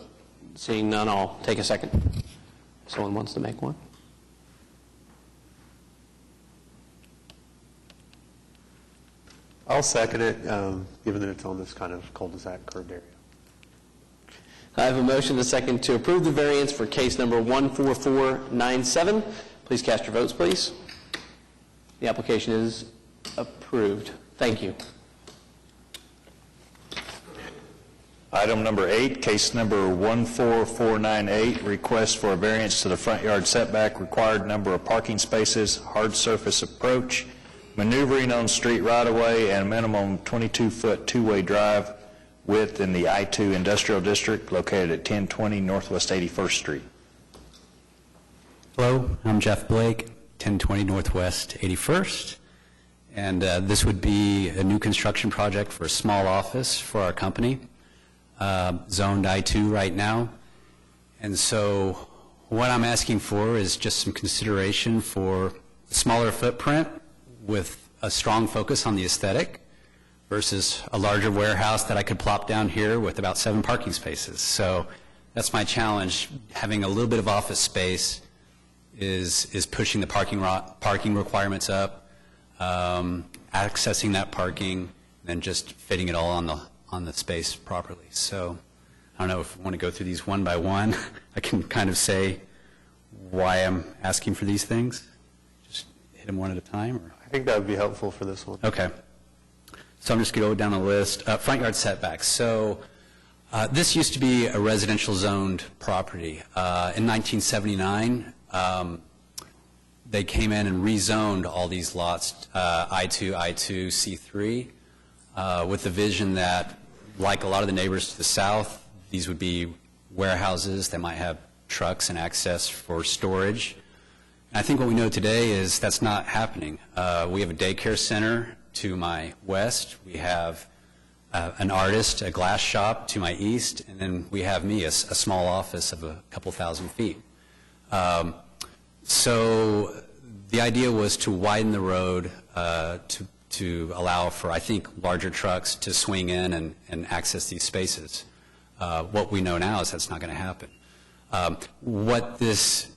Seeing none, I'll take a second. Someone wants to make one? I'll second it, given that it's on this kind of cul-de-sac curved area. I have a motion and a second to approve the variance for case number 14497. Please cast your votes, please. The application is approved. Thank you. Item number 8, case number 14498, request for a variance to the front yard setback, required number of parking spaces, hard surface approach, maneuvering on street right-of-way, and minimum 22-foot two-way drive width in the I-2 Industrial District located at 1020 Northwest 81st Street. Hello, I'm Jeff Blake, 1020 Northwest 81st, And this would be a new construction project for a small office for our company, zoned I-2 right now. And so what I'm asking for is just some consideration for a smaller footprint with a strong focus on the aesthetic versus a larger warehouse that I could plop down here with about 7 parking spaces. So that's my challenge. Having a little bit of office space is pushing the parking requirements up, accessing that parking, and then just fitting it all on the space properly. So I don't know if we want to go through these one by one. I can kind of say why I'm asking for these things. Just hit them one at a time. Or? I think that would be helpful for this one. Okay. So I'm just going to go down the list. Front yard setbacks. So this used to be a residential zoned property. In 1979, they came in and rezoned all these lots, I-2, I-2, C3, with the vision that, like a lot of the neighbors to the south, these would be warehouses that might have trucks and access for storage. And I think what we know today is that's not happening. We have a daycare center to my west. We have an artist, a glass shop to my east, and then we have me, a small office of a couple thousand feet. So the idea was to widen the road to allow for, I think, larger trucks to swing in and access these spaces. What we know now is that's not going to happen. What this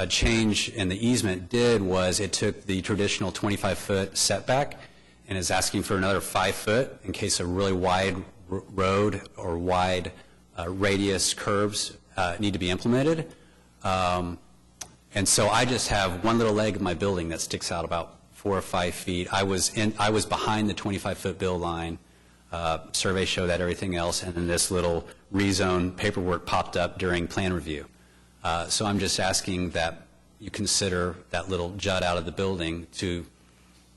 change in the easement did was it took the traditional 25-foot setback and is asking for another 5 foot in case a really wide road or wide radius curves need to be implemented. And so I just have one little leg of my building that sticks out about 4 or 5 feet. I was behind the 25-foot build line. Survey showed that everything else, and then this little rezone paperwork popped up during plan review. So I'm just asking that you consider that little jut out of the building to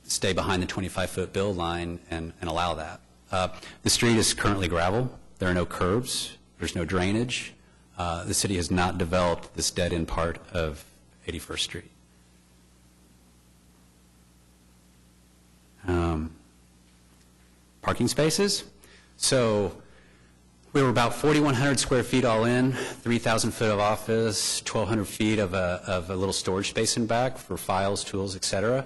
stay behind the 25-foot build line and allow that. The street is currently gravel. There are no curbs. There's no drainage. The city has not developed this dead-end part of 81st Street. Parking spaces. So we were about 4,100 square feet all in, 3,000 foot of office, 1,200 feet of a little storage space in back for files, tools, et cetera.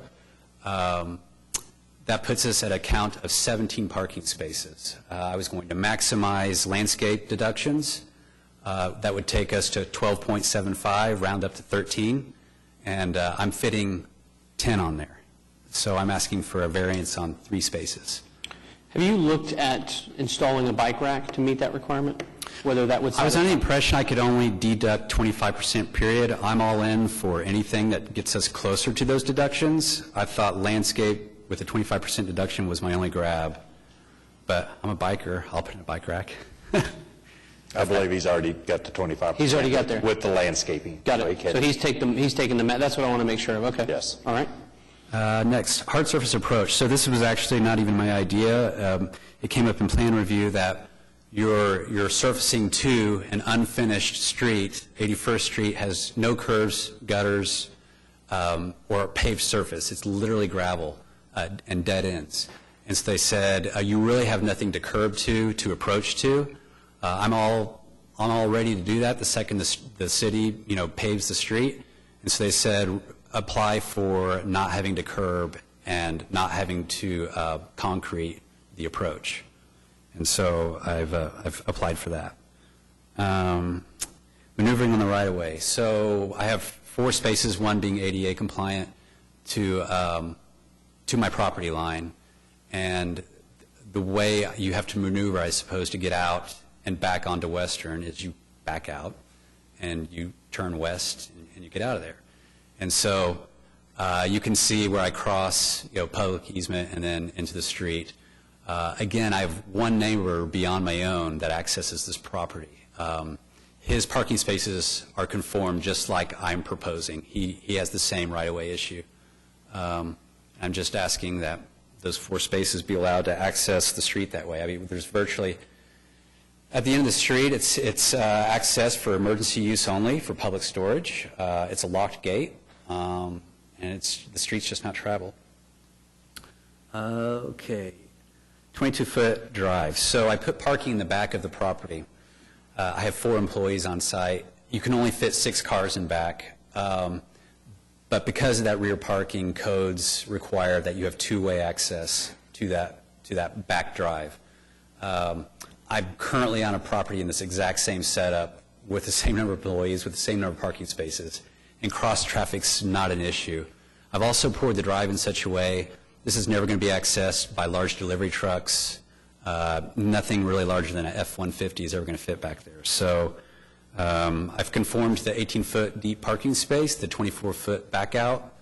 That puts us at a count of 17 parking spaces. I was going to maximize landscape deductions. That would take us to 12.75, round up to 13, and I'm fitting 10 on there. So I'm asking for a variance on 3 spaces. Have you looked at installing a bike rack to meet that requirement? Whether that would... I was under the impression I could only deduct 25% period. I'm all in for anything that gets us closer to those deductions. I thought landscape with a 25% deduction was my only grab. But I'm a biker. I'll put in a bike rack. I believe he's already got the 25%. He's already got there. With the landscaping. Got it. So he's taken the... That's what I want to make sure of. Okay. Yes. All right. Next, hard surface approach. So this was actually not even my idea. It came up in plan review that you're surfacing to an unfinished street. 81st Street has no curves, gutters, or paved surface. It's literally gravel and dead ends. And so they said, you really have nothing to curb to approach to. I'm all ready to do that the second the city, paves the street. And so they said, apply for not having to curb and not having to concrete the approach. And so I've applied for that. Maneuvering on the right-of-way. So I have 4 spaces, one being ADA compliant to my property line. And the way you have to maneuver, I suppose, to get out and back onto Western is you back out and you turn west and you get out of there. And so you can see where I cross, public easement and then into the street. Again, I have one neighbor beyond my own that accesses this property. His parking spaces are conformed just like I'm proposing. He has the same right-of-way issue. I'm just asking that those 4 spaces be allowed to access the street that way. I mean, there's virtually, at the end of the street, it's access for emergency use only for public storage. It's a locked gate. And the street's just not traveled. Okay. 22-foot drive. So I put parking in the back of the property. I have 4 employees on site. You can only fit 6 cars in back. But because of that rear parking, codes require that you have two-way access to that back drive. I'm currently on a property in this exact same setup with the same number of employees, with the same number of parking spaces, and cross-traffic's not an issue. I've also poured the drive in such a way this is never going to be accessed by large delivery trucks. Nothing really larger than an F-150 is ever going to fit back there. So I've conformed to the 18-foot deep parking space, the 24-foot back-out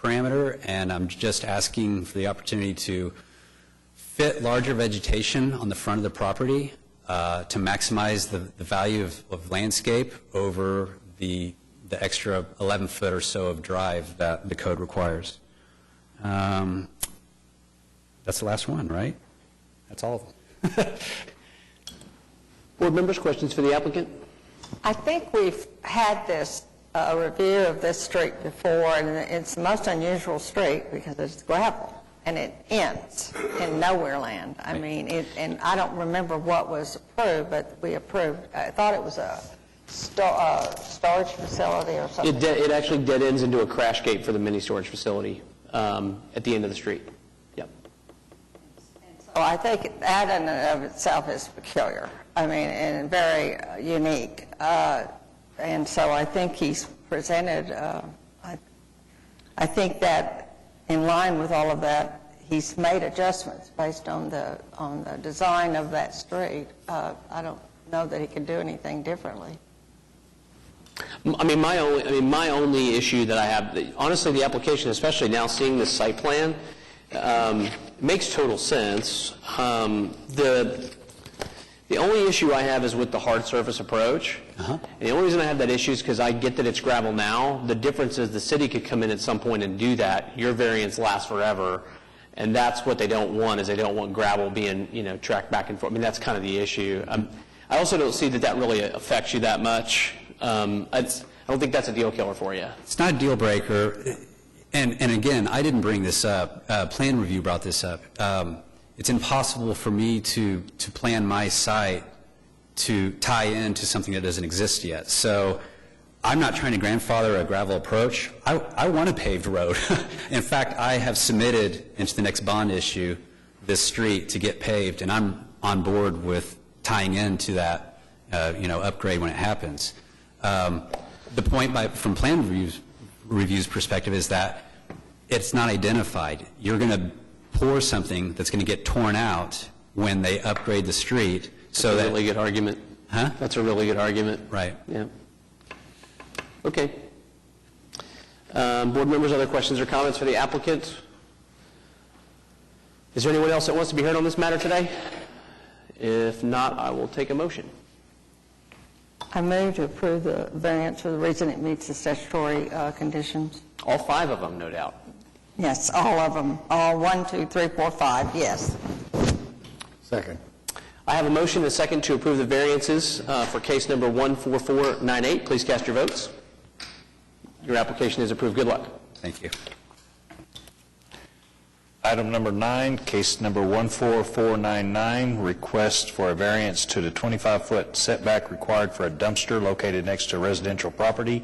parameter, and I'm just asking for the opportunity to fit larger vegetation on the front of the property to maximize the value of landscape over the extra 11-foot or so of drive that the code requires. That's the last one, right? That's all of them. Board members, questions for the applicant? I think we've had this review of this street before, and it's the most unusual street because it's gravel, and it ends in nowhere land. I mean, and I don't remember what was approved, but we approved. I thought it was a storage facility or something. It actually dead ends into a crash gate for the mini storage facility at the end of the street. Yep. So I think that in and of itself is peculiar. I mean, and very unique. And so I think he's presented, I think that in line with all of that, he's made adjustments based on the design of that street. I don't know that he can do anything differently. I mean, my only issue that I have, honestly, the application, especially now seeing this site plan, makes total sense. The only issue I have is with the hard surface approach. And the only reason I have that issue is because I get that it's gravel now. The difference is the city could come in at some point and do that. Your variance lasts forever. And that's what they don't want, is they don't want gravel being, tracked back and forth. I mean, that's kind of the issue. I also don't see that really affects you that much. I don't think that's a deal killer for you. It's not a deal breaker. And again, I didn't bring this up. Plan review brought this up. It's impossible for me to plan my site to tie into something that doesn't exist yet. So I'm not trying to grandfather a gravel approach. I want a paved road. In fact, I have submitted into the next bond issue this street to get paved, and I'm on board with tying into that upgrade when it happens. The point from plan review's perspective is that it's not identified. You're going to pour something that's going to get torn out when they upgrade the street. So That's a really good argument. Huh? That's a really good argument. Right. Yeah. Okay. Board members, other questions or comments for the applicant? Is there anyone else that wants to be heard on this matter today? If not, I will take a motion. I move to approve the variance for the reason it meets the statutory conditions. All 5 of them, no doubt. Yes, all of them. All 1, 2, 3, 4, 5, yes. Second. I have a motion and a second to approve the variances for case number 14498. Please cast your votes. Your application is approved. Good luck. Thank you. Item number 9, case number 14499, request for a variance to the 25-foot setback required for a dumpster located next to a residential property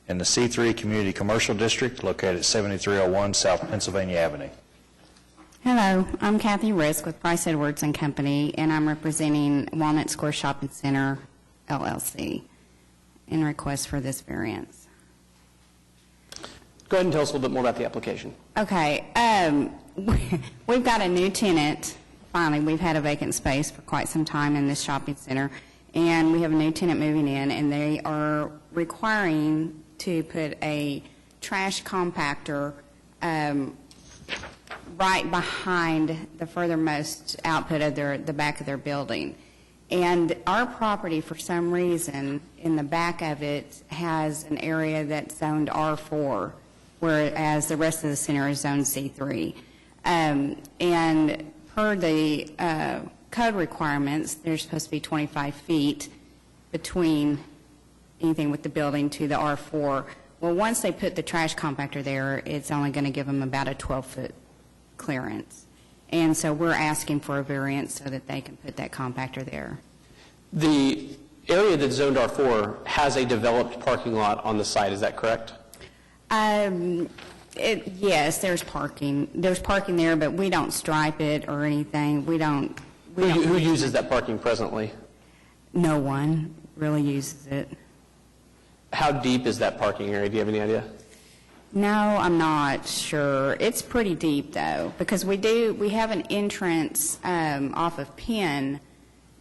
in the C3 Community Commercial District located at 7301 South Pennsylvania Avenue. Hello, I'm Kathy Risk with Price Edwards and Company, and I'm representing Walnut Square Shopping Center, LLC, in request for this variance. Go ahead and tell us a little bit more about the application. Okay, we've got a new tenant. Finally, we've had a vacant space for quite some time in this shopping center, and we have a new tenant moving in, and they are requiring to put a trash compactor right behind the furthermost output of the back of their building. And our property, for some reason, in the back of it has an area that's zoned R4, whereas the rest of the center is zoned C3. And per the code requirements, there's supposed to be 25 feet between anything with the building to the R4. Well, once they put the trash compactor there, it's only going to give them about a 12-foot clearance. And so we're asking for a variance so that they can put that compactor there. The area that's zoned R4 has a developed parking lot on the site, is that correct? Yes, there's parking. There's parking there, but we don't stripe it or anything. Who uses that parking presently? No one really uses it. How deep is that parking area? Do you have any idea? No, I'm not sure. It's pretty deep, though, because we have an entrance off of Penn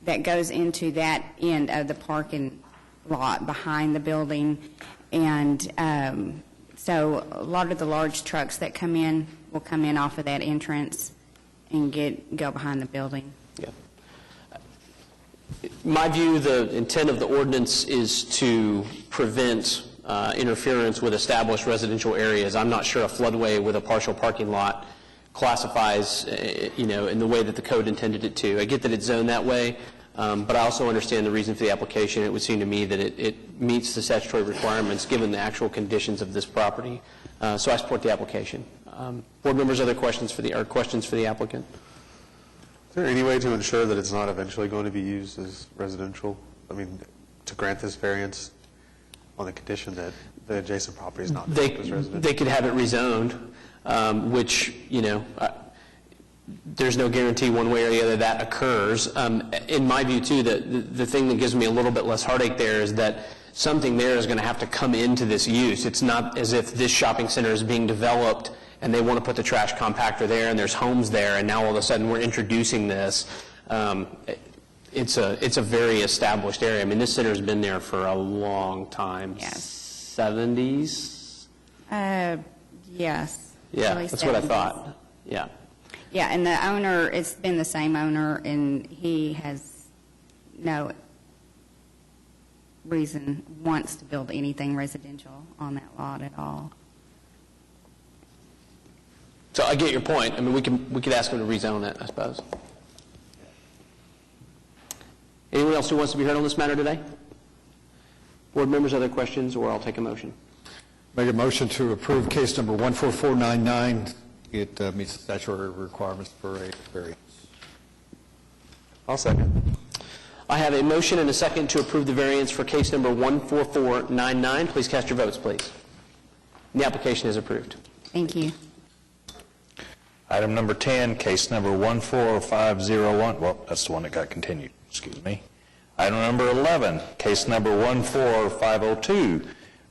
that goes into that end of the parking lot behind the building, and so a lot of the large trucks that come in will come in off of that entrance and go behind the building. Yeah. My view, the intent of the ordinance is to prevent interference with established residential areas. I'm not sure a floodway with a partial parking lot classifies, in the way that the code intended it to. I get that it's zoned that way, but I also understand the reason for the application. It would seem to me that it meets the statutory requirements given the actual conditions of this property. So I support the application. Board members, other questions for the applicant? Is there any way to ensure that it's not eventually going to be used as residential? I mean, to grant this variance on the condition that the adjacent property is not developed as residential? They could have it rezoned, which, there's no guarantee one way or the other that occurs. In my view, too, the thing that gives me a little bit less heartache there is that something there is going to have to come into this use. It's not as if this shopping center is being developed and they want to put the trash compactor there and there's homes there and now all of a sudden we're introducing this. It's a very established area. I mean, this center has been there for a long time. Yes. 70s? Yes. Yeah, early that's what I 70s. thought. Yeah. Yeah, and the owner, it's been the same owner, and he has no reason, wants to build anything residential on that lot at all. So I get your point. I mean, we could ask him to rezone it, I suppose. Anyone else who wants to be heard on this matter today? Board members, other questions, or I'll take a motion. Make a motion to approve case number 14499. It meets the statutory requirements for a variance. I'll second. I have a motion and a second to approve the variance for case number 14499. Please cast your votes, please. The application is approved. Thank you. Item number 10, case number 14501, well, that's the one that got continued, excuse me. Item number 11, case number 14502,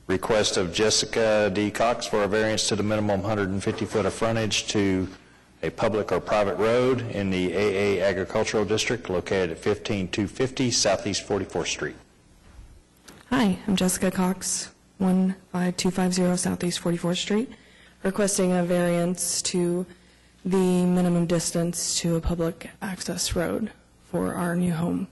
request of Jessica D. Cox for a variance to the minimum 150 foot of frontage to a public or private road in the AA Agricultural District located at 15250 Southeast 44th Street. Hi, I'm Jessica Cox, 15250 Southeast 44th Street, requesting a variance to the minimum distance to a public access road for our new home.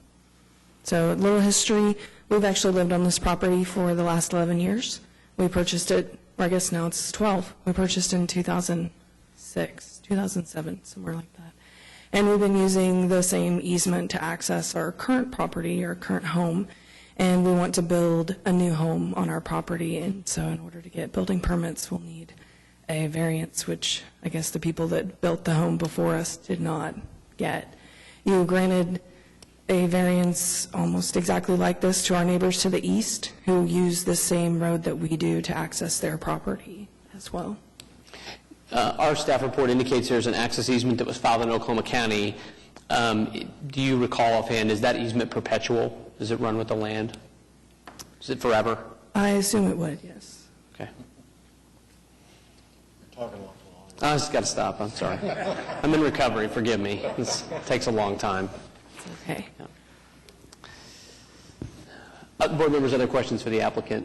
So a little history, we've actually lived on this property for the last 11 years. We purchased it, or I guess now it's 12. We purchased it in 2006, 2007, somewhere like that. And we've been using the same easement to access our current property, our current home, and we want to build a new home on our property. And so in order to get building permits, we'll need a variance, which I guess the people that built the home before us did not get. You granted a variance almost exactly like this to our neighbors to the east who use the same road that we do to access their property as well. Our staff report indicates there's an access easement that was filed in Oklahoma County. Do you recall offhand, is that easement perpetual? Does it run with the land? Is it forever? I assume it would, yes. Okay. I just got to stop. I'm sorry. I'm in recovery. Forgive me. This takes a long time. Okay. Board members, other questions for the applicant?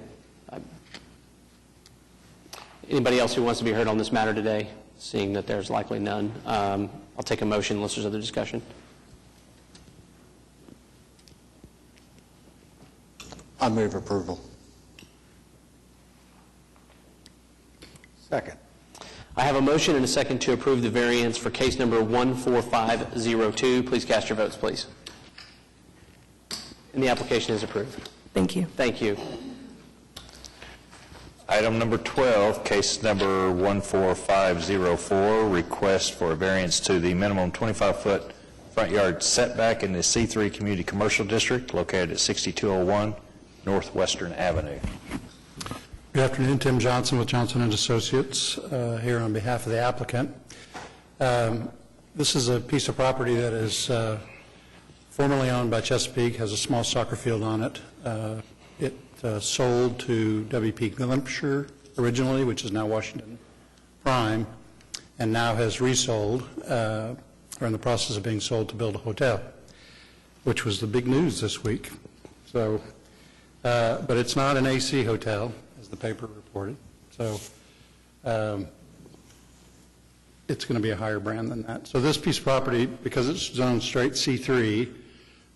Anybody else who wants to be heard on this matter today? Seeing that there's likely none, I'll take a motion unless there's other discussion. I move approval. Second. I have a motion and a second to approve the variance for case number 14502. Please cast your votes, please. And the application is approved. Thank you. Thank you. Item number 12, case number 14504, request for a variance to the minimum 25-foot front yard setback in the C3 Community Commercial District located at 6201 Northwestern Avenue. Good afternoon, Tim Johnson with Johnson & Associates, here on behalf of the applicant. This is a piece of property that is formerly owned by Chesapeake, has a small soccer field on it. It sold to W.P. Glimpshire originally, which is now Washington Prime, and now has resold, or in the process of being sold, to build a hotel, which was the big news this week. So, but it's not an AC hotel, as the paper reported. So it's going to be a higher brand than that. So this piece of property, because it's zoned straight C3,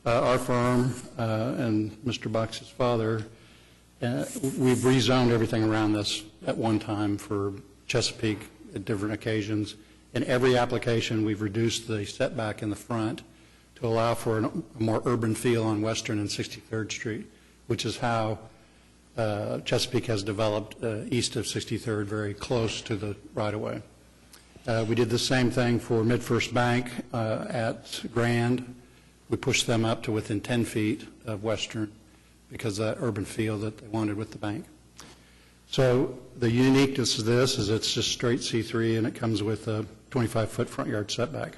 our firm and Mr. Box's father, we've rezoned everything around this at one time for Chesapeake at different occasions. In every application, we've reduced the setback in the front to allow for a more urban feel on Western and 63rd Street, which is how Chesapeake has developed east of 63rd, very close to the right-of-way. We did the same thing for MidFirst Bank at Grand. We pushed them up to within 10 feet of Western because of that urban feel that they wanted with the bank. So the uniqueness of this is it's just straight C3 and it comes with a 25-foot front yard setback.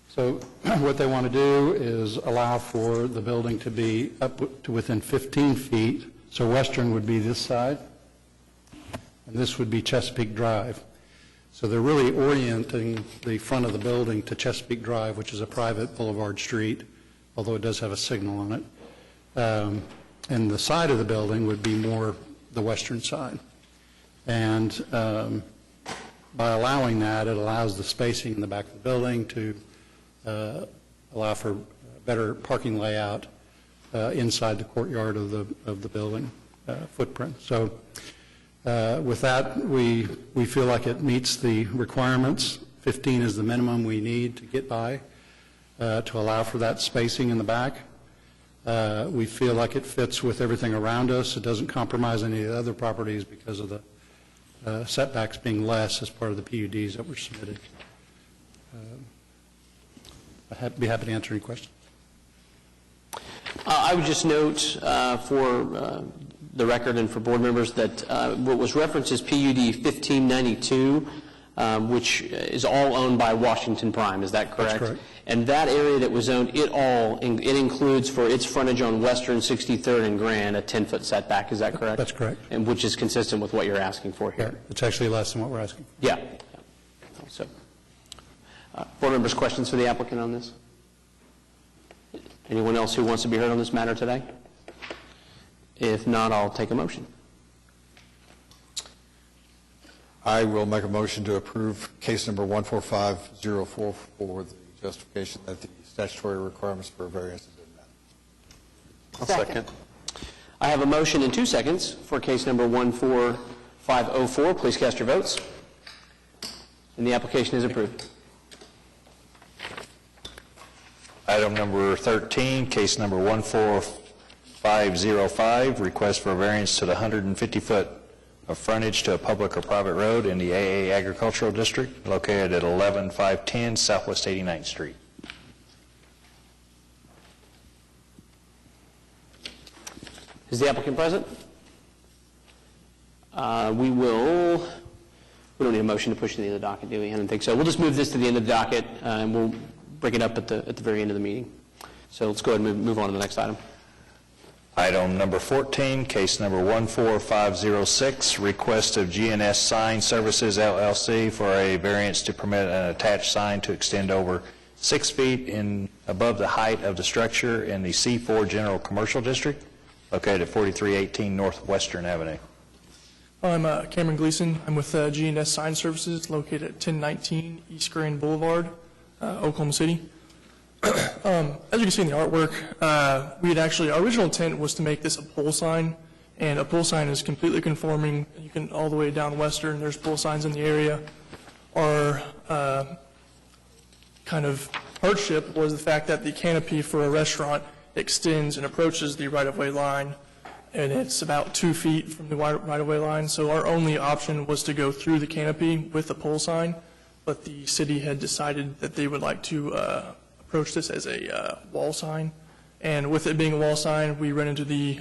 So what they want to do is allow for the building to be up to within 15 feet. So Western would be this side, and this would be Chesapeake Drive. So they're really orienting the front of the building to Chesapeake Drive, which is a private boulevard street, although it does have a signal on it. And the side of the building would be more the western side. And by allowing that, it allows the spacing in the back of the building to allow for better parking layout inside the courtyard of the building footprint. So with that, we feel like it meets the requirements. 15 is the minimum we need to get by to allow for that spacing in the back. We feel like it fits with everything around us. It doesn't compromise any of the other properties because of the setbacks being less as part of the PUDs that were submitted. I'd be happy to answer any questions. I would just note for the record and for board members that what was referenced is PUD 1592, which is all owned by Washington Prime. Is that correct? That's correct. And that area that was owned, it includes for its frontage on Western 63rd and Grand a 10-foot setback. Is that correct? That's correct. And which is consistent with what you're asking for here. Yeah, it's actually less than what we're asking for. Yeah. So, board members, questions for the applicant on this? Anyone else who wants to be heard on this matter today? If not, I'll take a motion. I will make a motion to approve case number 14504 for the justification that the statutory requirements for a variance have been met. I'll second. I have a motion in 2 seconds for case number 14504. Please cast your votes. And the application is approved. Item number 13, case number 14505, request for a variance to the 150-foot of frontage to a public or private road in the AA Agricultural District located at 11510 Southwest 89th Street. Is the applicant present? We don't need a motion to push to the end of the docket, do we? I don't think so. We'll just move this to the end of the docket, and we'll bring it up at the very end of the meeting. So let's go ahead and move on to the next item. Item number 14, case number 14506, request of GNS Sign Services LLC for a variance to permit an attached sign to extend over 6 feet above the height of the structure in the C4 General Commercial District located at 4318 Northwestern Avenue. I'm Cameron Gleason. I'm with GNS Sign Services located at 1019 East Grand Boulevard, Oklahoma City. As you can see in the artwork, our original intent was to make this a pole sign, and a pole sign is completely conforming. You can all the way down Western, there's pole signs in the area. Our kind of hardship was the fact that the canopy for a restaurant extends and approaches the right-of-way line, and it's about 2 feet from the right-of-way line. So our only option was to go through the canopy with the pole sign, but the city had decided that they would like to approach this as a wall sign. And with it being a wall sign, we run into the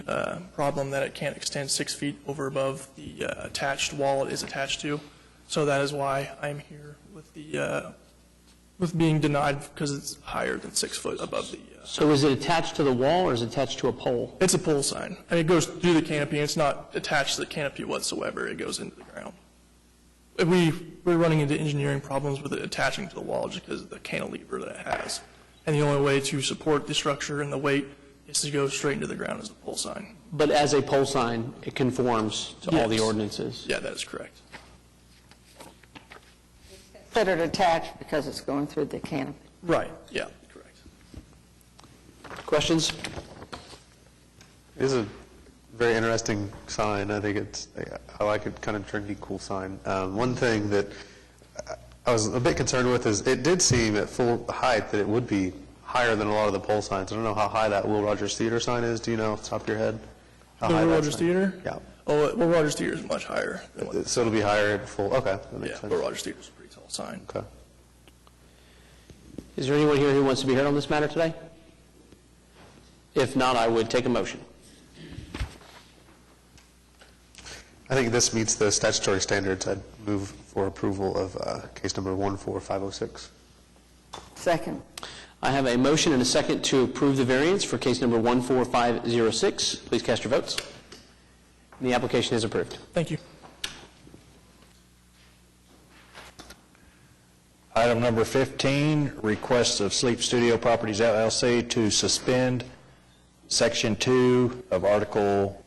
problem that it can't extend 6 feet over above the attached wall it is attached to. So that is why I'm here with the with being denied, because it's higher than 6 foot above the. So is it attached to the wall or is it attached to a pole? It's a pole sign, and it goes through the canopy. And it's not attached to the canopy whatsoever. It goes into the ground. We're running into engineering problems with it attaching to the wall just because of the cantilever that it has. And the only way to support the structure and the weight is to go straight into the ground as a pole sign. But as a pole sign, it conforms to all the ordinances? Yeah, that is correct. Considered attached because it's going through the canopy. Right, yeah, correct. Questions? It is a very interesting sign. I think I like it, kind of trendy, cool sign. One thing that I was a bit concerned with is it did seem at full height that it would be higher than a lot of the pole signs. I don't know how high that Will Rogers Theater sign is. Do you know off the top of your head? How The high Will that Rogers sign- Theater? Yeah. Oh, Will Rogers Theater is much higher. So it'll be higher at full, okay. That makes Yeah, sense. Will Rogers Theater is a pretty tall sign. Okay. Is there anyone here who wants to be heard on this matter today? If not, I would take a motion. I think this meets the statutory standards. I'd move for approval of case number 14506. Second. I have a motion and a second to approve the variance for case number 14506. Please cast your votes. And the application is approved. Thank you. Item number 15, request of Sleep Studio Properties LLC to suspend Section 2 of Article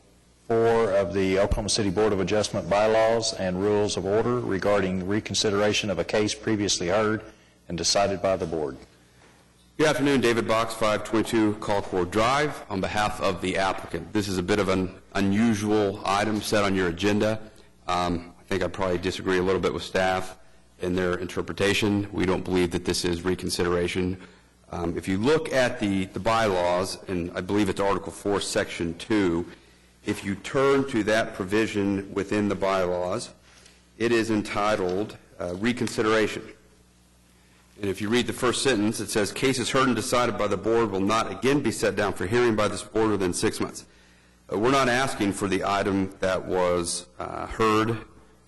4 of the Oklahoma City Board of Adjustment bylaws and rules of order regarding reconsideration of a case previously heard and decided by the board. Good afternoon, David Box, 522 Colcord Drive, on behalf of the applicant. This is a bit of an unusual item set on your agenda. I think I'd probably disagree a little bit with staff in their interpretation. We don't believe that this is reconsideration. If you look at the bylaws, and I believe it's Article 4, Section 2, if you turn to that provision within the bylaws, it is entitled reconsideration. And if you read the first sentence, it says, cases heard and decided by the board will not again be set down for hearing by this board within 6 months. We're not asking for the item that was heard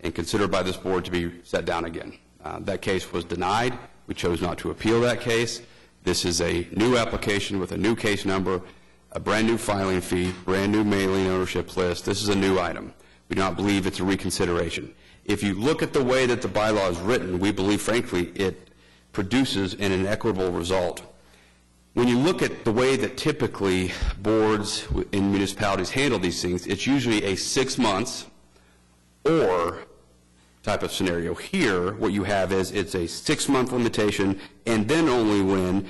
and considered by this board to be set down again. That case was denied. We chose not to appeal that case. This is a new application with a new case number, a brand new filing fee, brand new mailing ownership list. This is a new item. We do not believe it's a reconsideration. If you look at the way that the bylaw is written, we believe, frankly, it produces an inequitable result. When you look at the way that typically boards in municipalities handle these things, it's usually a 6 months or type of scenario. Here, what you have is it's a 6-month limitation, and then only when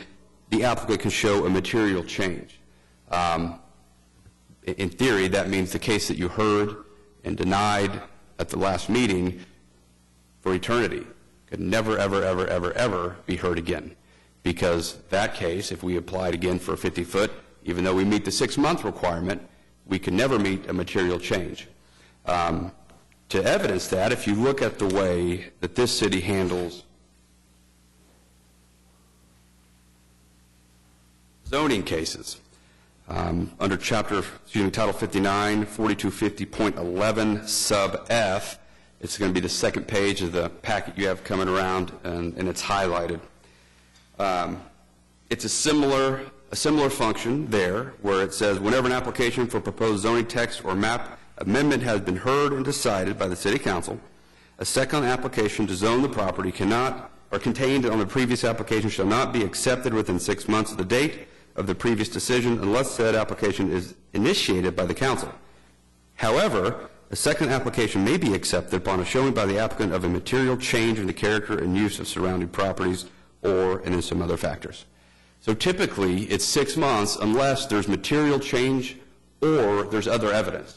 the applicant can show a material change. In theory, that means the case that you heard and denied at the last meeting for eternity could never, ever, ever, ever, ever be heard again. Because that case, if we applied again for a 50-foot, even though we meet the 6-month requirement, we can never meet a material change. To evidence that, if you look at the way that this city handles zoning cases, under Title 59, 4250.11 sub F, it's going to be the second page of the packet you have coming around, and it's highlighted. It's a similar function there, where it says, whenever an application for proposed zoning text or map amendment has been heard and decided by the City Council, a second application to zone the property cannot, or contained on the previous application shall not be accepted within 6 months of the date of the previous decision unless said application is initiated by the Council. However, a second application may be accepted upon a showing by the applicant of a material change in the character and use of surrounding properties or in some other factors. So typically, it's 6 months unless there's material change or there's other evidence.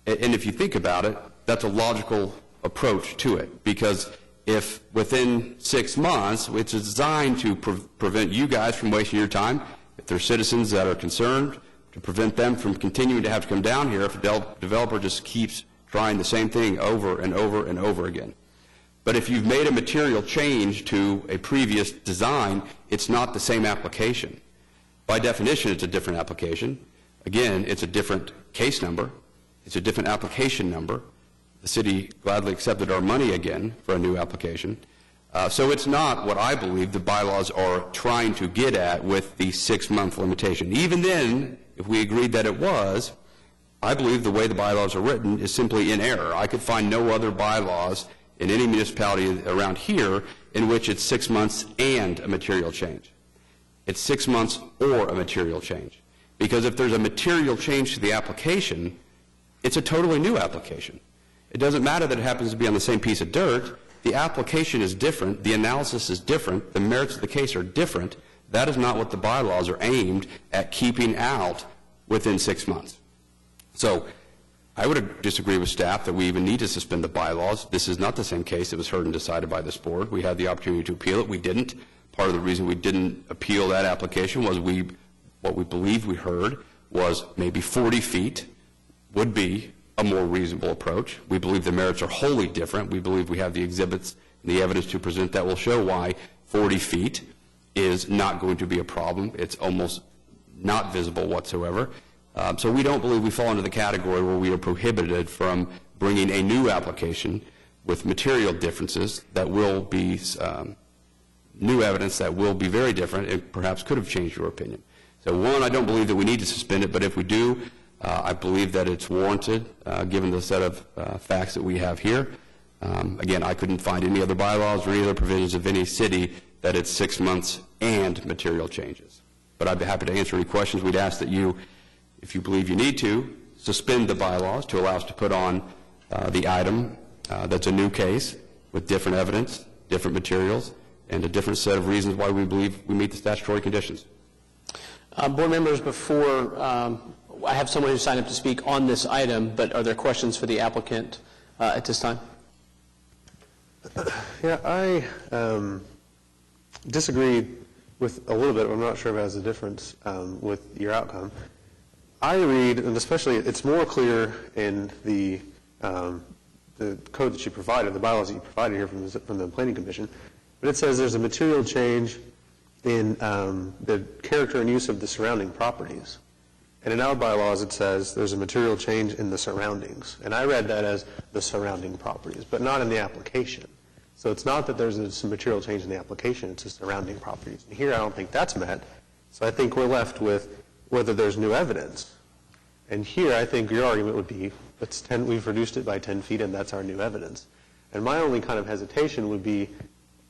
And if you think about it, that's a logical approach to it, because if within 6 months, it's designed to prevent you guys from wasting your time, if there's citizens that are concerned to prevent them from continuing to have to come down here if a developer just keeps trying the same thing over and over and over again. But if you've made a material change to a previous design, it's not the same application. By definition, it's a different application. Again, it's a different case number. It's a different application number. The city gladly accepted our money again for a new application. So it's not what I believe the bylaws are trying to get at with the 6-month limitation. Even then, if we agreed that it was, I believe the way the bylaws are written is simply in error. I could find no other bylaws in any municipality around here in which it's 6 months and a material change. It's 6 months or a material change. Because if there's a material change to the application, it's a totally new application. It doesn't matter that it happens to be on the same piece of dirt. The application is different. The analysis is different. The merits of the case are different. That is not what the bylaws are aimed at keeping out within 6 months. So I would disagree with staff that we even need to suspend the bylaws. This is not the same case that was heard and decided by this board. We had the opportunity to appeal it. We didn't. Part of the reason we didn't appeal that application was what we believed we heard was maybe 40 feet would be a more reasonable approach. We believe the merits are wholly different. We believe we have the exhibits and the evidence to present that will show why 40 feet is not going to be a problem. It's almost not visible whatsoever. So we don't believe we fall into the category where we are prohibited from bringing a new application with material differences that will be new evidence that will be very different and perhaps could have changed your opinion. So one, I don't believe that we need to suspend it, but if we do, I believe that it's warranted given the set of facts that we have here. Again, I couldn't find any other bylaws or any other provisions of any city that it's 6 months and material changes. But I'd be happy to answer any questions. We'd ask that you, if you believe you need to, suspend the bylaws to allow us to put on the item that's a new case with different evidence, different materials, and a different set of reasons why we believe we meet the statutory conditions. Board members, before I have someone who signed up to speak on this item, but are there questions for the applicant at this time? Yeah, I disagreed with a little bit. I'm not sure if it has a difference with your outcome. I read, and especially it's more clear in the code that you provided, the bylaws that you provided here from the Planning Commission, but it says there's a material change in the character and use of the surrounding properties. And in our bylaws it says there's a material change in the surroundings. And I read that as the surrounding properties, but not in the application. So it's not that there's some material change in the application, it's the surrounding properties. And here I don't think that's met. So I think we're left with whether there's new evidence. And here I think your argument would be, we've reduced it by 10 feet and that's our new evidence. And my only kind of hesitation would be,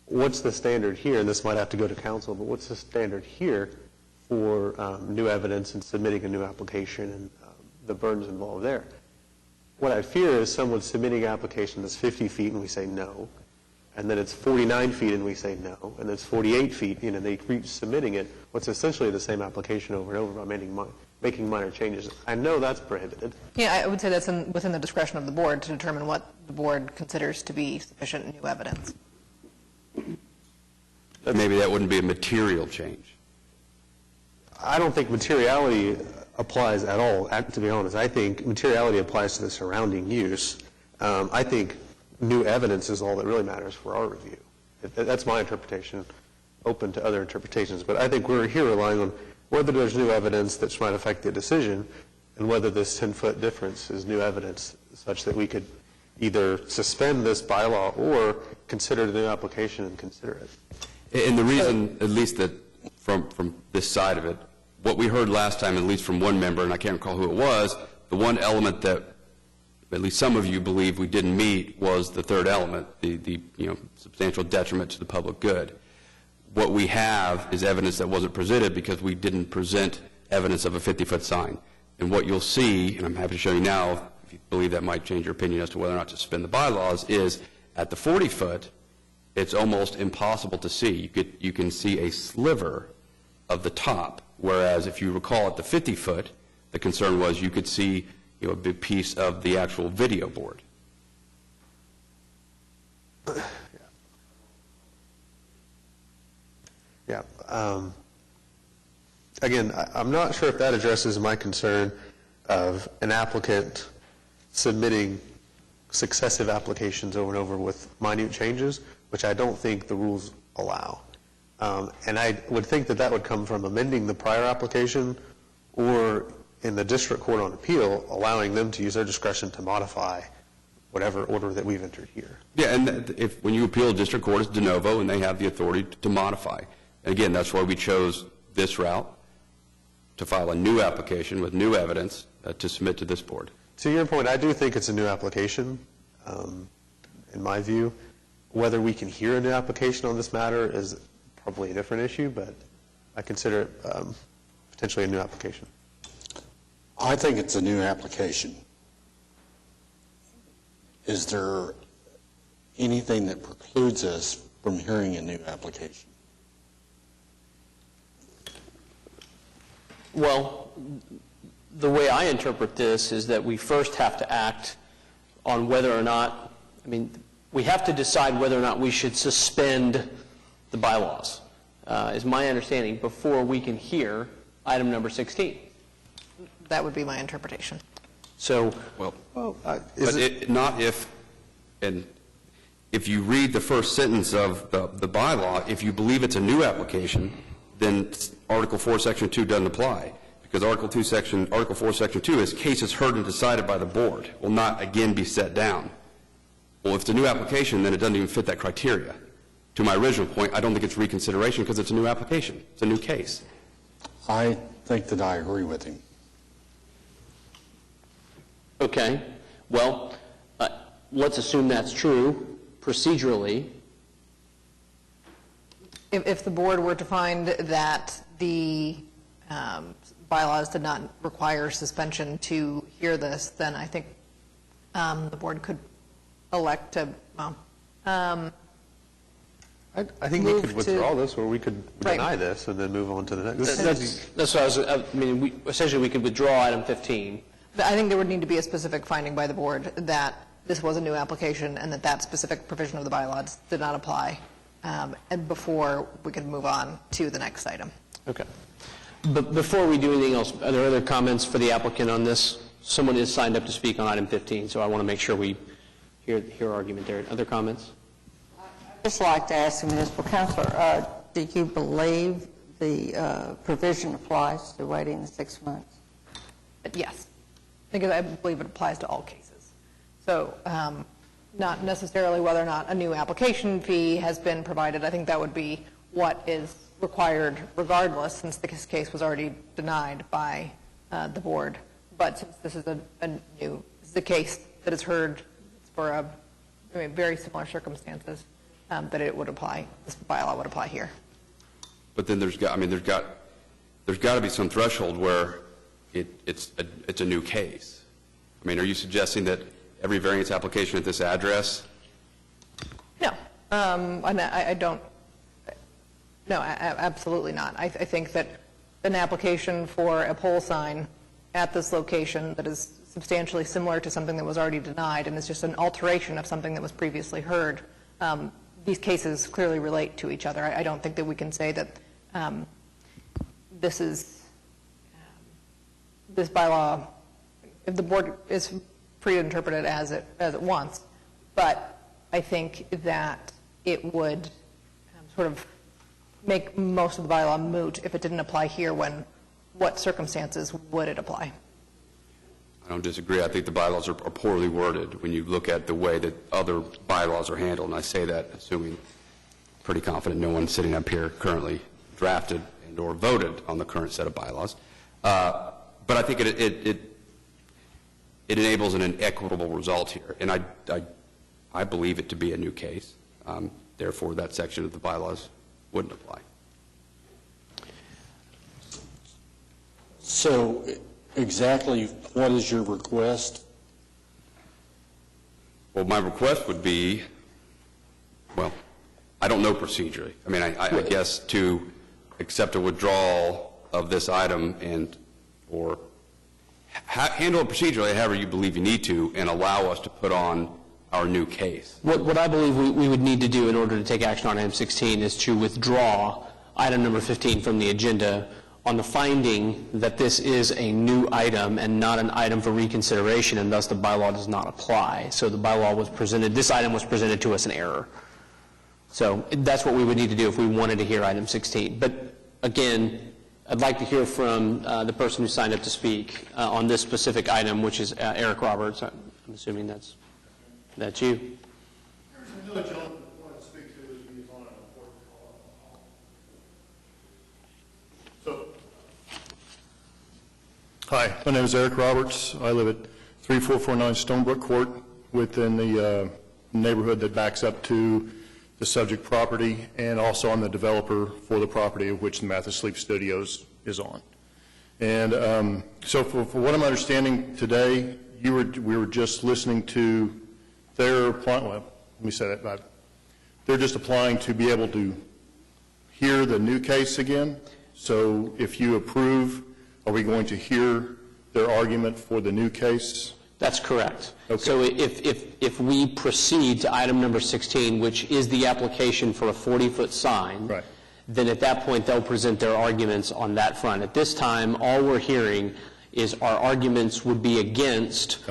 what's the standard here? And this might have to go to council, but what's the standard here for new evidence and submitting a new application and the burdens involved there? What I fear is someone submitting an application that's 50 feet and we say no, and then it's 49 feet and we say no, and it's 48 feet, they keep submitting it, what's essentially the same application over and over by making minor changes. I know that's prohibited. Yeah, I would say that's within the discretion of the board to determine what the board considers to be sufficient new evidence. Maybe that wouldn't be a material change. I don't think materiality applies at all, to be honest. I think materiality applies to the surrounding use. I think new evidence is all that really matters for our review. That's my interpretation, open to other interpretations. But I think we're here relying on whether there's new evidence that might affect the decision and whether this 10-foot difference is new evidence such that we could either suspend this bylaw or consider the new application and consider it. And the reason, at least that from this side of it, what we heard last time, at least from one member, and I can't recall who it was, the one element that at least some of you believe we didn't meet was the third element, the substantial detriment to the public good. What we have is evidence that wasn't presented because we didn't present evidence of a 50-foot sign. And what you'll see, and I'm happy to show you now, if you believe that might change your opinion as to whether or not to suspend the bylaws, is at the 40-foot, it's almost impossible to see. You can see a sliver of the top, whereas if you recall at the 50-foot, the concern was you could see a big piece of the actual video board. Yeah. again, I'm not sure if that addresses my concern of an applicant submitting successive applications over and over with minute changes, which I don't think the rules allow. And I would think that that would come from amending the prior application or in the district court on appeal, allowing them to use their discretion to modify whatever order that we've entered here. Yeah, and when you appeal district court, it's de novo, and they have the authority to modify. And again, that's why we chose this route, to file a new application with new evidence to submit to this board. To your point, I do think it's a new application, in my view. Whether we can hear a new application on this matter is probably a different issue, but I consider it potentially a new application. I think it's a new application. Is there anything that precludes us from hearing a new application? Well, the way I interpret this is that we first have to act on whether or not, we have to decide whether or not we should suspend the bylaws, is my understanding, before we can hear item number 16. That would be my interpretation. So, not if, and if you read the first sentence of the bylaw, if you believe it's a new application, then Article 4, Section 2 doesn't apply, because Article 4, Section 2 is cases heard and decided by the board, will not again be set down. Well, if it's a new application, then it doesn't even fit that criteria. To my original point, I don't think it's reconsideration because it's a new application. It's a new case. I think that I agree with him. okay, well, let's assume that's true procedurally. If the board were to find that the bylaws did not require suspension to hear this, then I think the board could elect to, I think we could withdraw this, or we could deny this and then move on to the next. That's what essentially we could withdraw item 15. I think there would need to be a specific finding by the board that this was a new application and that specific provision of the bylaws did not apply, and before we could move on to the next item. Okay. But before we do anything else, are there other comments for the applicant on this? Someone is signed up to speak on item 15, so I want to make sure we hear argument there. Other comments? I'd just like to ask the municipal councilor, do you believe the provision applies to waiting the 6 months? Yes, because I believe it applies to all cases. So not necessarily whether or not a new application fee has been provided. I think that would be what is required regardless, since this case was already denied by the board. But since this is a case that is heard for very similar circumstances, that it would apply, this bylaw would apply here. But then there's got to be some threshold where it's a new case. I mean, are you suggesting that every variance application at this address? No, I don't. No, absolutely not. I think that an application for a pole sign at this location that is substantially similar to something that was already denied and is just an alteration of something that was previously heard, these cases clearly relate to each other. I don't think that we can say that this bylaw, if the board is free to interpret it as it wants, but I think that it would sort of make most of the bylaw moot if it didn't apply here. What circumstances would it apply? I don't disagree. I think the bylaws are poorly worded when you look at the way that other bylaws are handled, and I say that assuming pretty confident no one sitting up here currently drafted and or voted on the current set of bylaws. But I think it enables an inequitable result here, and I believe it to be a new case. Therefore, that section of the bylaws wouldn't apply. So exactly what is your request? Well, my request would be, well, I don't know procedurally. I mean, I guess to accept a withdrawal of this item or handle it procedurally however you believe you need to and allow us to put on our new case. What I believe we would need to do in order to take action on item 16 is to withdraw item number 15 from the agenda on the finding that this is a new item and not an item for reconsideration, and thus the bylaw does not apply. So the bylaw was presented, this item was presented to us in error. So that's what we would need to do if we wanted to hear item 16. But again, I'd like to hear from the person who signed up to speak on this specific item, which is Eric Roberts. I'm assuming that's you. There's another gentleman I want to speak to as he's on an important call. So, hi, my name is Eric Roberts. I live at 3449 Stonebrook Court within the neighborhood that backs up to the subject property, and also I'm the developer for the property of which the Mathis Sleep Studios is on. And so for what I'm understanding today, we were just listening to their plan, well, let me say that back. They're just applying to be able to hear the new case again. So if you approve, are we going to hear their argument for the new case? That's correct. Okay. So if we proceed to item number 16, which is the application for a 40-foot sign, right, then at that point they'll present their arguments on that front. At this time, all we're hearing is our arguments would be against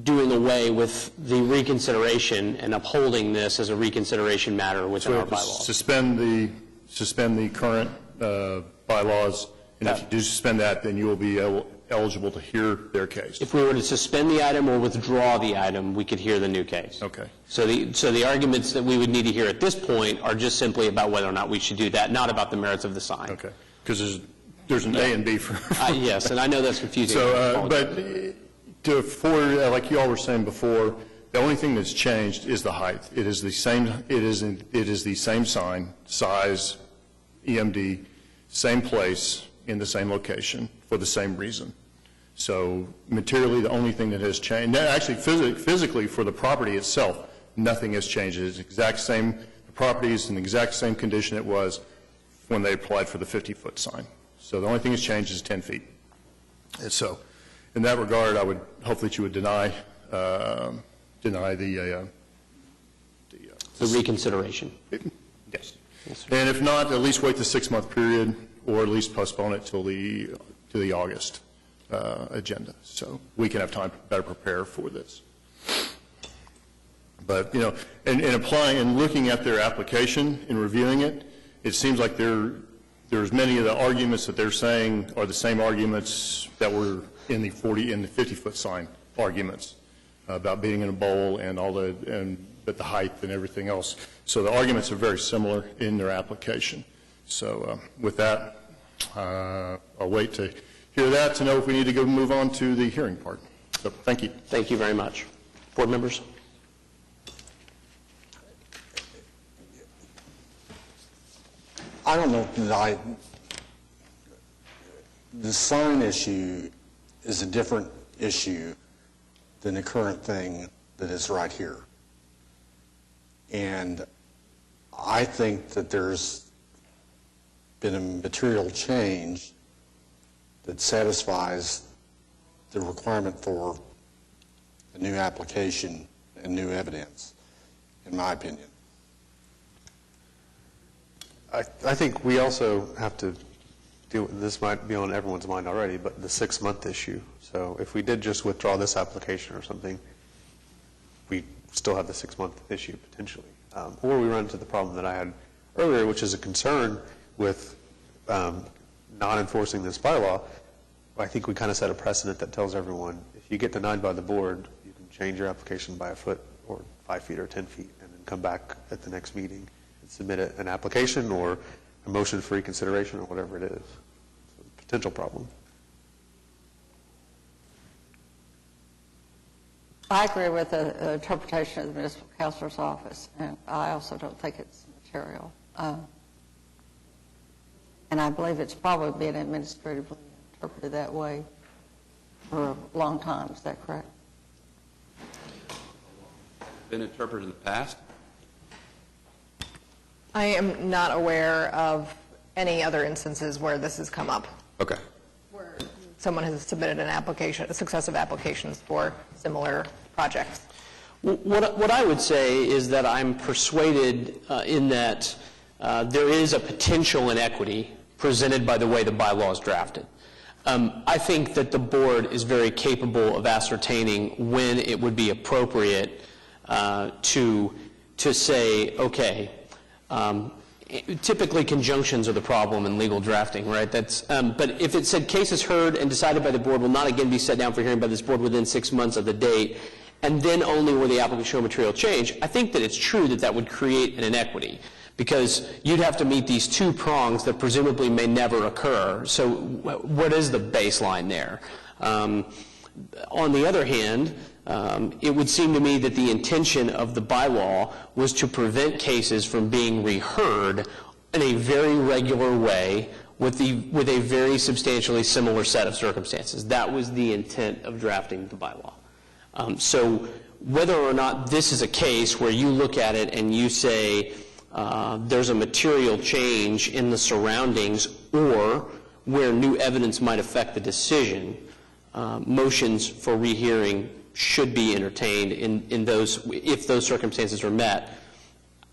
doing away with the reconsideration and upholding this as a reconsideration matter within our bylaws. Suspend the current bylaws, and if you do suspend that, then you will be eligible to hear their case. If we were to suspend the item or withdraw the item, we could hear the new case. Okay. So the arguments that we would need to hear at this point are just simply about whether or not we should do that, not about the merits of the sign. Okay. Because there's an A and B for. Yes, and I know that's confusing. So, like you all were saying before, the only thing that's changed is the height. It is the same. It is the same sign, size, EMD, same place in the same location for the same reason. So materially, the only thing that has changed, actually physically for the property itself, nothing has changed. It is the exact same. The property is in the exact same condition it was when they applied for the 50-foot sign. So the only thing that's changed is 10 feet. And so, in that regard, I would hope that you would deny the reconsideration. Yes. And if not, at least wait the 6-month period, or at least postpone it till the August agenda, so we can have time to better prepare for this. But in applying and looking at their application and reviewing it, it seems like there's many of the arguments that they're saying are the same arguments that were in the 50-foot sign arguments about being in a bowl and but the height and everything else. So the arguments are very similar in their application. So with that, I'll wait to hear that to know if we need to move on to the hearing part. So thank you. Thank you very much. Board members? I don't know that the sign issue is a different issue than the current thing that is right here. And I think that there's been a material change that satisfies the requirement for a new application and new evidence, in my opinion. I think we also have to deal with, this might be on everyone's mind already, but the 6-month issue. So if we did just withdraw this application or something, we still have the 6-month issue potentially. Or we run into the problem that I had earlier, which is a concern with not enforcing this bylaw. I think we kind of set a precedent that tells everyone, if you get denied by the board, you can change your application by a foot or 5 feet or 10 feet and then come back at the next meeting and submit an application or a motion for reconsideration or whatever it is. It's a potential problem. I agree with the interpretation of the municipal counselor's office, and I also don't think it's material. And I believe it's probably been administratively interpreted that way for a long time. Is that correct? Been interpreted in the past? I am not aware of any other instances where this has come up. Okay. Where someone has submitted an application, successive applications for similar projects. What I would say is that I'm persuaded in that there is a potential inequity presented by the way the bylaw is drafted. I think that the board is very capable of ascertaining when it would be appropriate to say, okay, typically conjunctions are the problem in legal drafting, right? But if it said cases heard and decided by the board will not again be set down for hearing by this board within 6 months of the date, and then only where the applicant show material change, I think that it's true that that would create an inequity, because you'd have to meet these two prongs that presumably may never occur. So what is the baseline there? On the other hand, it would seem to me that the intention of the bylaw was to prevent cases from being reheard in a very regular way with a very substantially similar set of circumstances. That was the intent of drafting the bylaw. So whether or not this is a case where you look at it and you say there's a material change in the surroundings or where new evidence might affect the decision, motions for rehearing should be entertained in those, if those circumstances are met.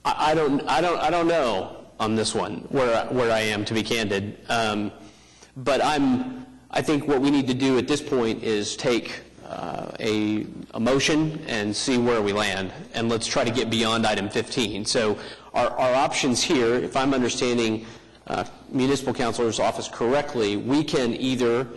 I don't know on this one where I am, to be candid. But I think what we need to do at this point is take a motion and see where we land, and let's try to get beyond item 15. So our options here, if I'm understanding Municipal Councilor's office correctly, we can either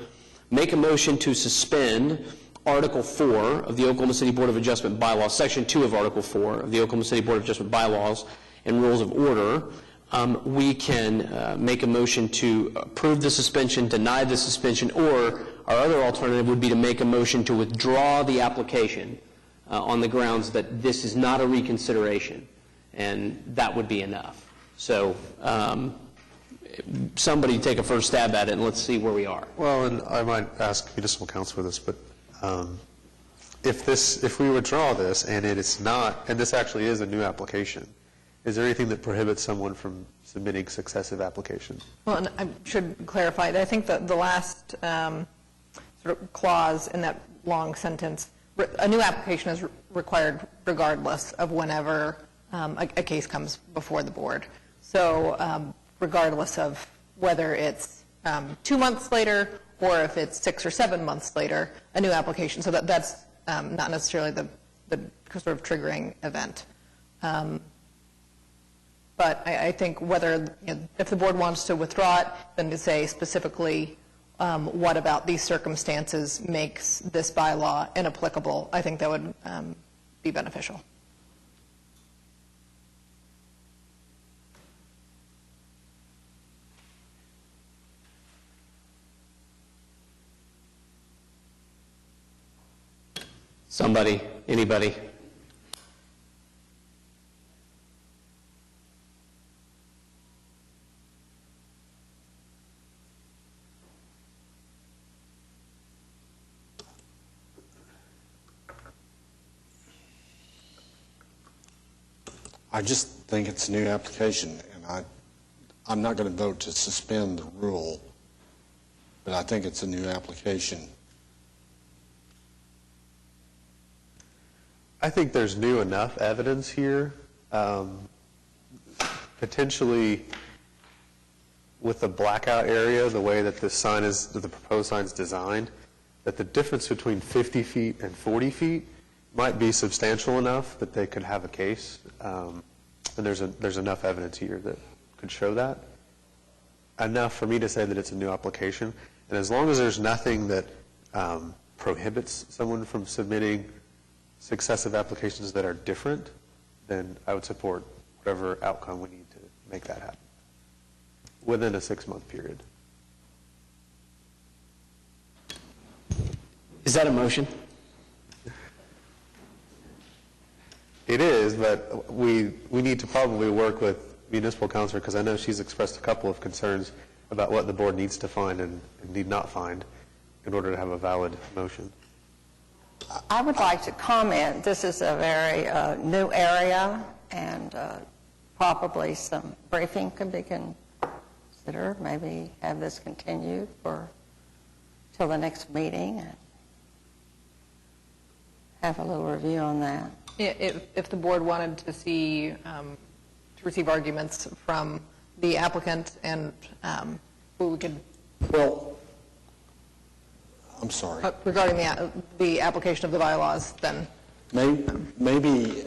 make a motion to suspend Article 4 of the Oklahoma City Board of Adjustment bylaws, Section 2 of Article 4 of the Oklahoma City Board of Adjustment bylaws and rules of order. We can make a motion to approve the suspension, deny the suspension, or our other alternative would be to make a motion to withdraw the application on the grounds that this is not a reconsideration, and that would be enough. So somebody take a first stab at it, and let's see where we are. Well, and I might ask Municipal Council for this, but if we withdraw this and it is not, and this actually is a new application, is there anything that prohibits someone from submitting successive applications? Well, and I should clarify that I think that the last sort of clause in that long sentence, a new application is required regardless of whenever a case comes before the board. So regardless of whether it's 2 months later or if it's 6 or 7 months later, a new application. So that's not necessarily the sort of triggering event. But I think whether, if the board wants to withdraw it, then to say specifically what about these circumstances makes this bylaw inapplicable, I think that would be beneficial. Somebody, anybody? I just think it's a new application, and I'm not going to vote to suspend the rule, but I think it's a new application. I think there's new enough evidence here, potentially with the blackout area, the way that this sign is, the proposed sign is designed, that the difference between 50 feet and 40 feet might be substantial enough that they could have a case, and there's enough evidence here that could show that. Enough for me to say that it's a new application, and as long as there's nothing that prohibits someone from submitting successive applications that are different, then I would support whatever outcome we need to make that happen within a 6-month period. Is that a motion? It is, but we need to probably work with Municipal Councilor, because I know she's expressed a couple of concerns about what the board needs to find and need not find in order to have a valid motion. I would like to comment, this is a very new area, and probably some briefing could be considered, maybe have this continued till the next meeting, and have a little review on that. If the board wanted to see, to receive arguments from the applicant and we could, Well, I'm sorry. regarding the application of the bylaws, then. Maybe,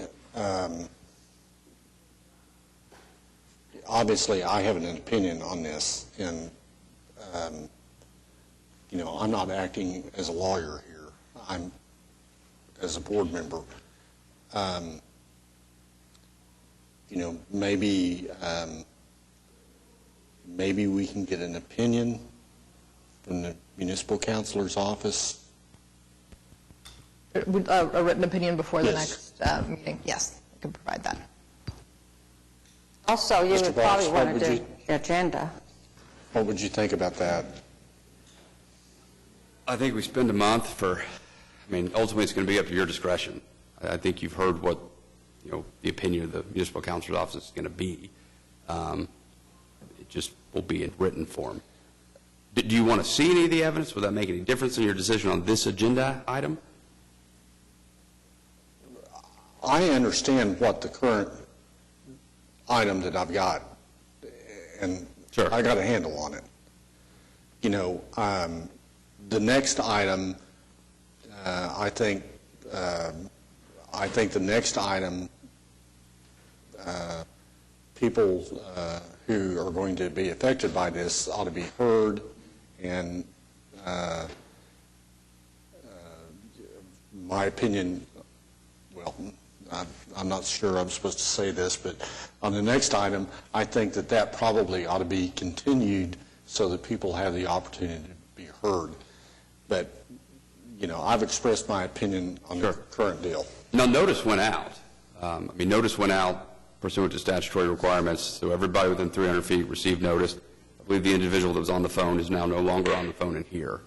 obviously, I have an opinion on this, and, I'm not acting as a lawyer here. I'm as a board member. Maybe we can get an opinion from the municipal counselor's office. A written opinion before the Yes. next meeting? Yes, I can provide that. Also, you Mr. would Box, probably what want would to you- do the agenda. What would you think about that? I think we spend a month ultimately it's going to be up to your discretion. I think you've heard what, the opinion of the municipal counselor's office is going to be. It just will be in written form. Do you want to see any of the evidence? Would that make any difference in your decision on this agenda item? I understand what the current item that I've got, and I got a handle on it. The next item, I think the next item, people who are going to be affected by this ought to be heard, and my opinion, well, I'm not sure I'm supposed to say this, but on the next item, I think that probably ought to be continued so that people have the opportunity to be heard. But, I've expressed my opinion on the current deal. Now, notice went out. Notice went out pursuant to statutory requirements, so everybody within 300 feet received notice. I believe the individual that was on the phone is now no longer on the phone in here.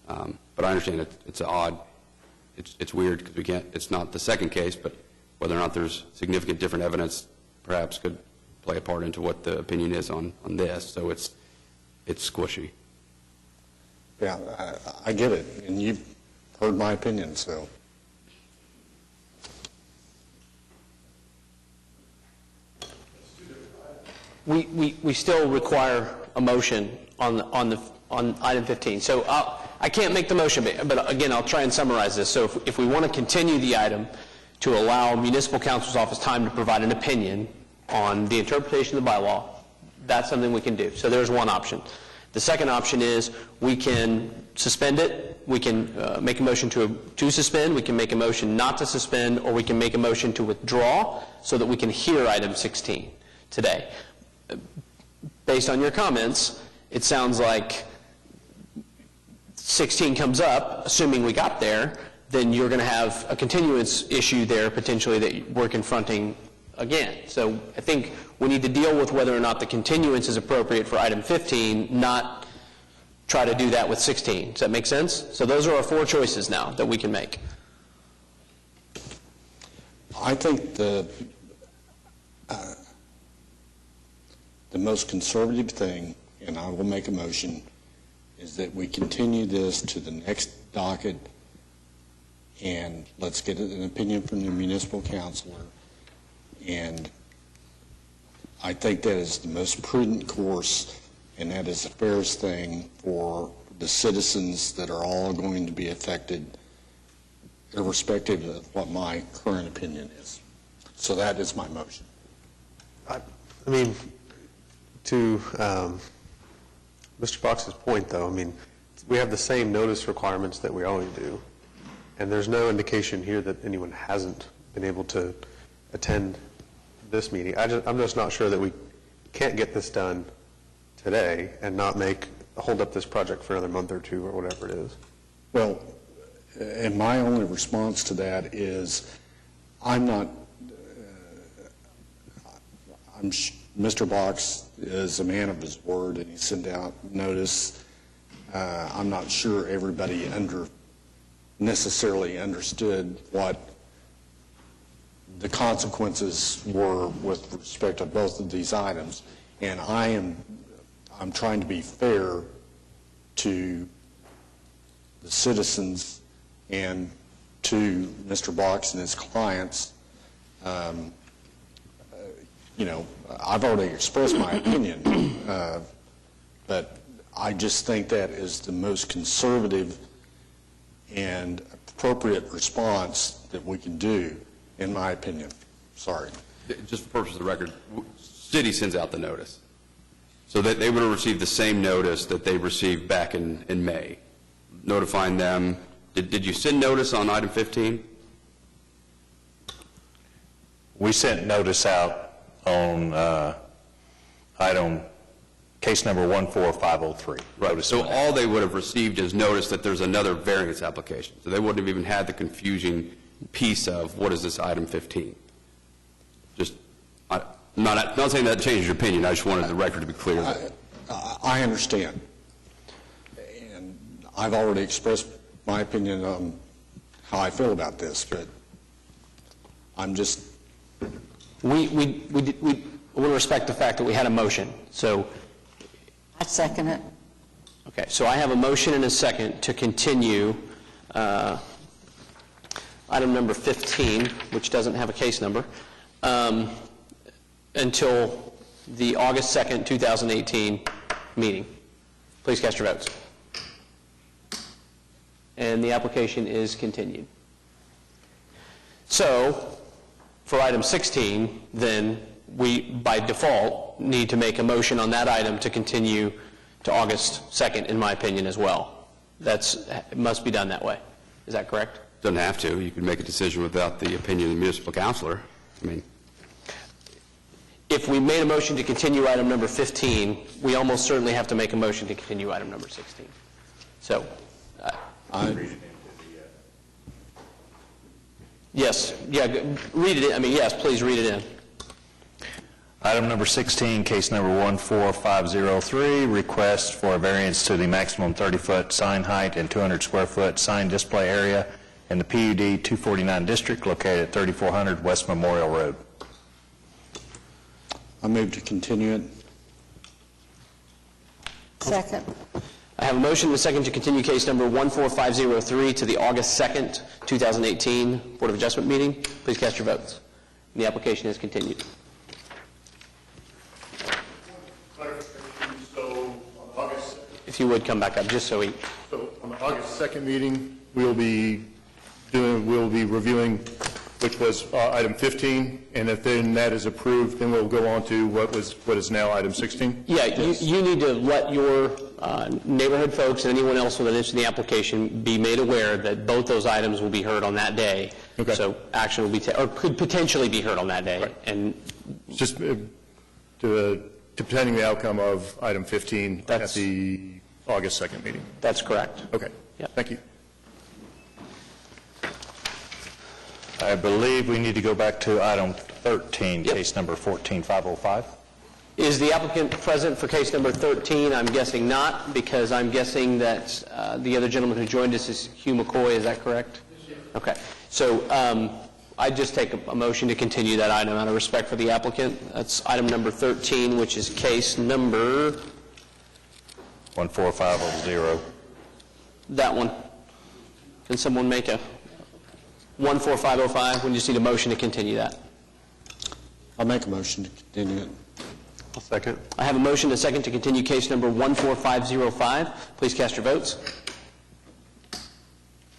But I understand it's odd. It's weird because it's not the second case, but whether or not there's significant different evidence perhaps could play a part into what the opinion is on this. So it's squishy. Yeah, I get it, and you've heard my opinion, so. We still require a motion on item 15. So I can't make the motion, but again, I'll try and summarize this. So if we want to continue the item to allow municipal counsel's office time to provide an opinion on the interpretation of the bylaw, that's something we can do. So there's one option. The second option is we can suspend it. We can make a motion to suspend. We can make a motion not to suspend, or we can make a motion to withdraw so that we can hear item 16 today. Based on your comments, it sounds like 16 comes up, assuming we got there, then you're going to have a continuance issue there potentially that we're confronting again. So I think we need to deal with whether or not the continuance is appropriate for item 15, not try to do that with 16. Does that make sense? So those are our four choices now that we can make. I think the most conservative thing, and I will make a motion, is that we continue this to the next docket, and let's get an opinion from the municipal counselor. And I think that is the most prudent course, and that is the fairest thing for the citizens that are all going to be affected, irrespective of what my current opinion is. So that is my motion. To Mr. Box's point, though, we have the same notice requirements that we always do, and there's no indication here that anyone hasn't been able to attend this meeting. I'm just not sure that we can't get this done today and not hold up this project for another month or two or whatever it is. Well, and my only response to that is Mr. Box is a man of his word, and he sent out notice. I'm not sure everybody necessarily understood what the consequences were with respect to both of these items, and I'm trying to be fair to the citizens and to Mr. Box and his clients. I've already expressed my opinion, but I just think that is the most conservative and appropriate response that we can do, in my opinion. Sorry. Just for purposes of the record, city sends out the notice. So that they would have received the same notice that they received back in May, notifying them. Did you send notice on item 15? We sent notice out on case number 14503. Right. So all they would have received is notice that there's another variance application. So they wouldn't have even had the confusing piece of what is this item 15. Just, I'm not saying that changes your opinion. I just wanted the record to be clear. I understand. And I've already expressed my opinion on how I feel about this, but I'm just... We will respect the fact that we had a motion, so... I second it. Okay, so I have a motion and a second to continue item number 15, which doesn't have a case number, until the August 2nd, 2018 meeting. Please cast your votes. And the application is continued. So, for item 16, then we, by default, need to make a motion on that item to continue to August 2nd, in my opinion, as well. It must be done that way. Is that correct? Doesn't have to. You can make a decision without the opinion of the municipal councilor. I mean, if we made a motion to continue item number 15, we almost certainly have to make a motion to continue item number 16. So, yes, read it in. I mean, yes, please read it in. Item number 16, case number 14503, request for a variance to the maximum 30-foot sign height and 200-square-foot sign display area in the PUD 249 district located at 3400 West Memorial Road. I move to continue it. Second. I have a motion and a second to continue case number 14503 to the August 2nd, 2018 Board of Adjustment meeting. Please cast your votes. And the application is continued. If you would come back up, just so we... So on the August 2nd meeting, we'll be reviewing, which was item 15, and if then that is approved, then we'll go on to what is now item 16? Yeah, you need to let your neighborhood folks and anyone else with an interest in the application be made aware that both those items will be heard on that day. Okay. So action will be, or could potentially be heard on that day. Right. And Just depending the outcome of item 15 at the August 2nd meeting. That's correct. Okay. Yep. Thank you. I believe we need to go back to item 13, case number 14505. Is the applicant present for case number 13? I'm guessing not, because I'm guessing that the other gentleman who joined us is Hugh McCoy. Is that correct? Yes, sir. Okay. So I just take a motion to continue that item out of respect for the applicant. That's item number 13, which is case number... 14500. That one. Can someone make a 14505? We just need a motion to continue that. I'll make a motion to continue it. I'll second. I have a motion and a second to continue case number 14505. Please cast your votes.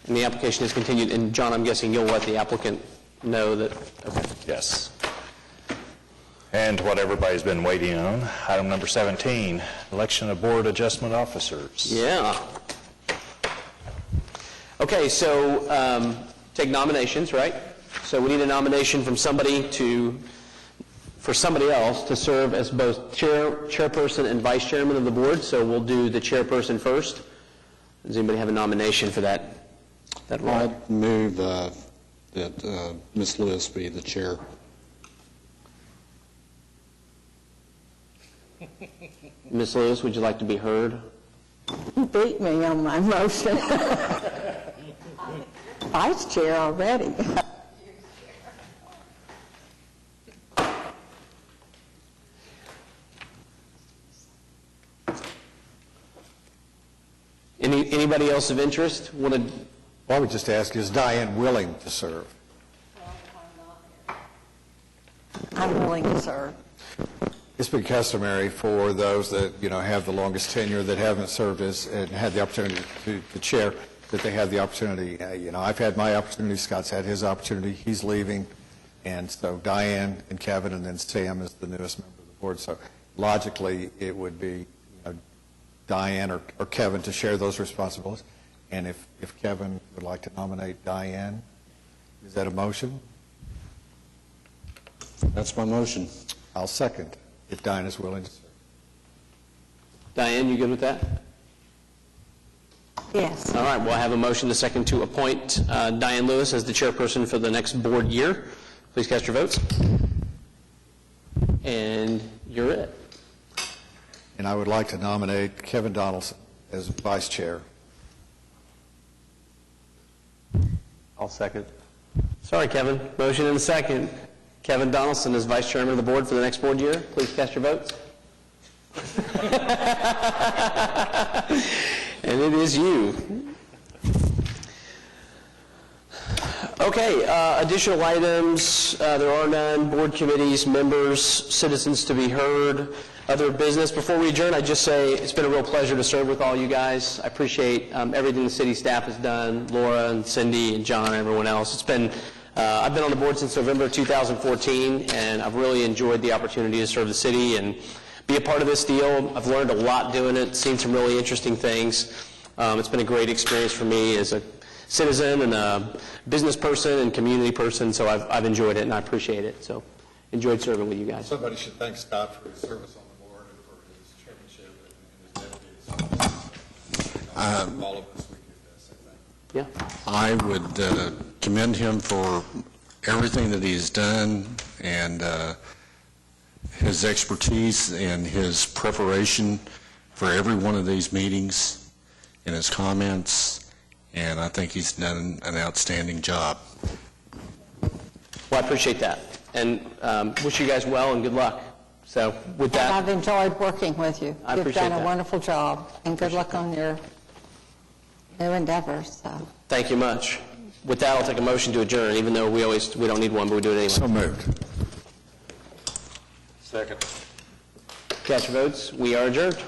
And the application is continued. And John, I'm guessing you'll let the applicant know that, okay. Yes. And what everybody's been waiting on, item number 17, election of board adjustment officers. Yeah. Okay, so take nominations, right? So we need a nomination from somebody for somebody else to serve as both chairperson and vice chairman of the board. So we'll do the chairperson first. Does anybody have a nomination for that role? I'd move that Ms. Lewis be the chair. Ms. Lewis, would you like to be heard? You beat me on my motion. Vice chair already. Anybody else of interest? Well, I would just ask, is Diane willing to serve? I'm willing to serve. It's been customary for those that, have the longest tenure that haven't served as, and had the opportunity to chair, that they have the opportunity. I've had my opportunity, Scott's had his opportunity, he's leaving, and so Diane and Kevin and then Sam is the newest member of the board. So logically, it would be Diane or Kevin to share those responsibilities. And if Kevin would like to nominate Diane, is that a motion? That's my motion. I'll second, if Diane is willing to serve. Diane, you good with that? Yes. All right, well, I have a motion to second to appoint Diane Lewis as the chairperson for the next board year. Please cast your votes. And you're it. And I would like to nominate Kevin Donaldson as vice chair. I'll second. Sorry, Kevin. Motion and a second. Kevin Donaldson is vice chairman of the board for the next board year. Please cast your votes. And it is you. Okay, additional items. There are none. Board committees, members, citizens to be heard. Other business. Before we adjourn, I just say it's been a real pleasure to serve with all you guys. I appreciate everything the city staff has done, Laura and Cindy and John and everyone else. It's been, I've been on the board since November 2014, and I've really enjoyed the opportunity to serve the city and be a part of this deal. I've learned a lot doing it, seen some really interesting things. It's been a great experience for me as a citizen and a business person and community person, so I've enjoyed it and I appreciate it. So enjoyed serving with you guys. Somebody should thank Scott for his service on the board and for his chairmanship and his dedication. All of us, we could say thank you. Yeah. I would commend him for everything that he's done and his expertise and his preparation for every one of these meetings and his comments, and I think he's done an outstanding job. Well, I appreciate that, and wish you guys well and good luck. So with that, And I've enjoyed working with you. I You've appreciate done a that. wonderful job, and good luck on your new endeavors. So. thank you much. With that, I'll take a motion to adjourn, even though we don't need one, but we do it anyway. So moved. Second. Cast your votes. We are adjourned.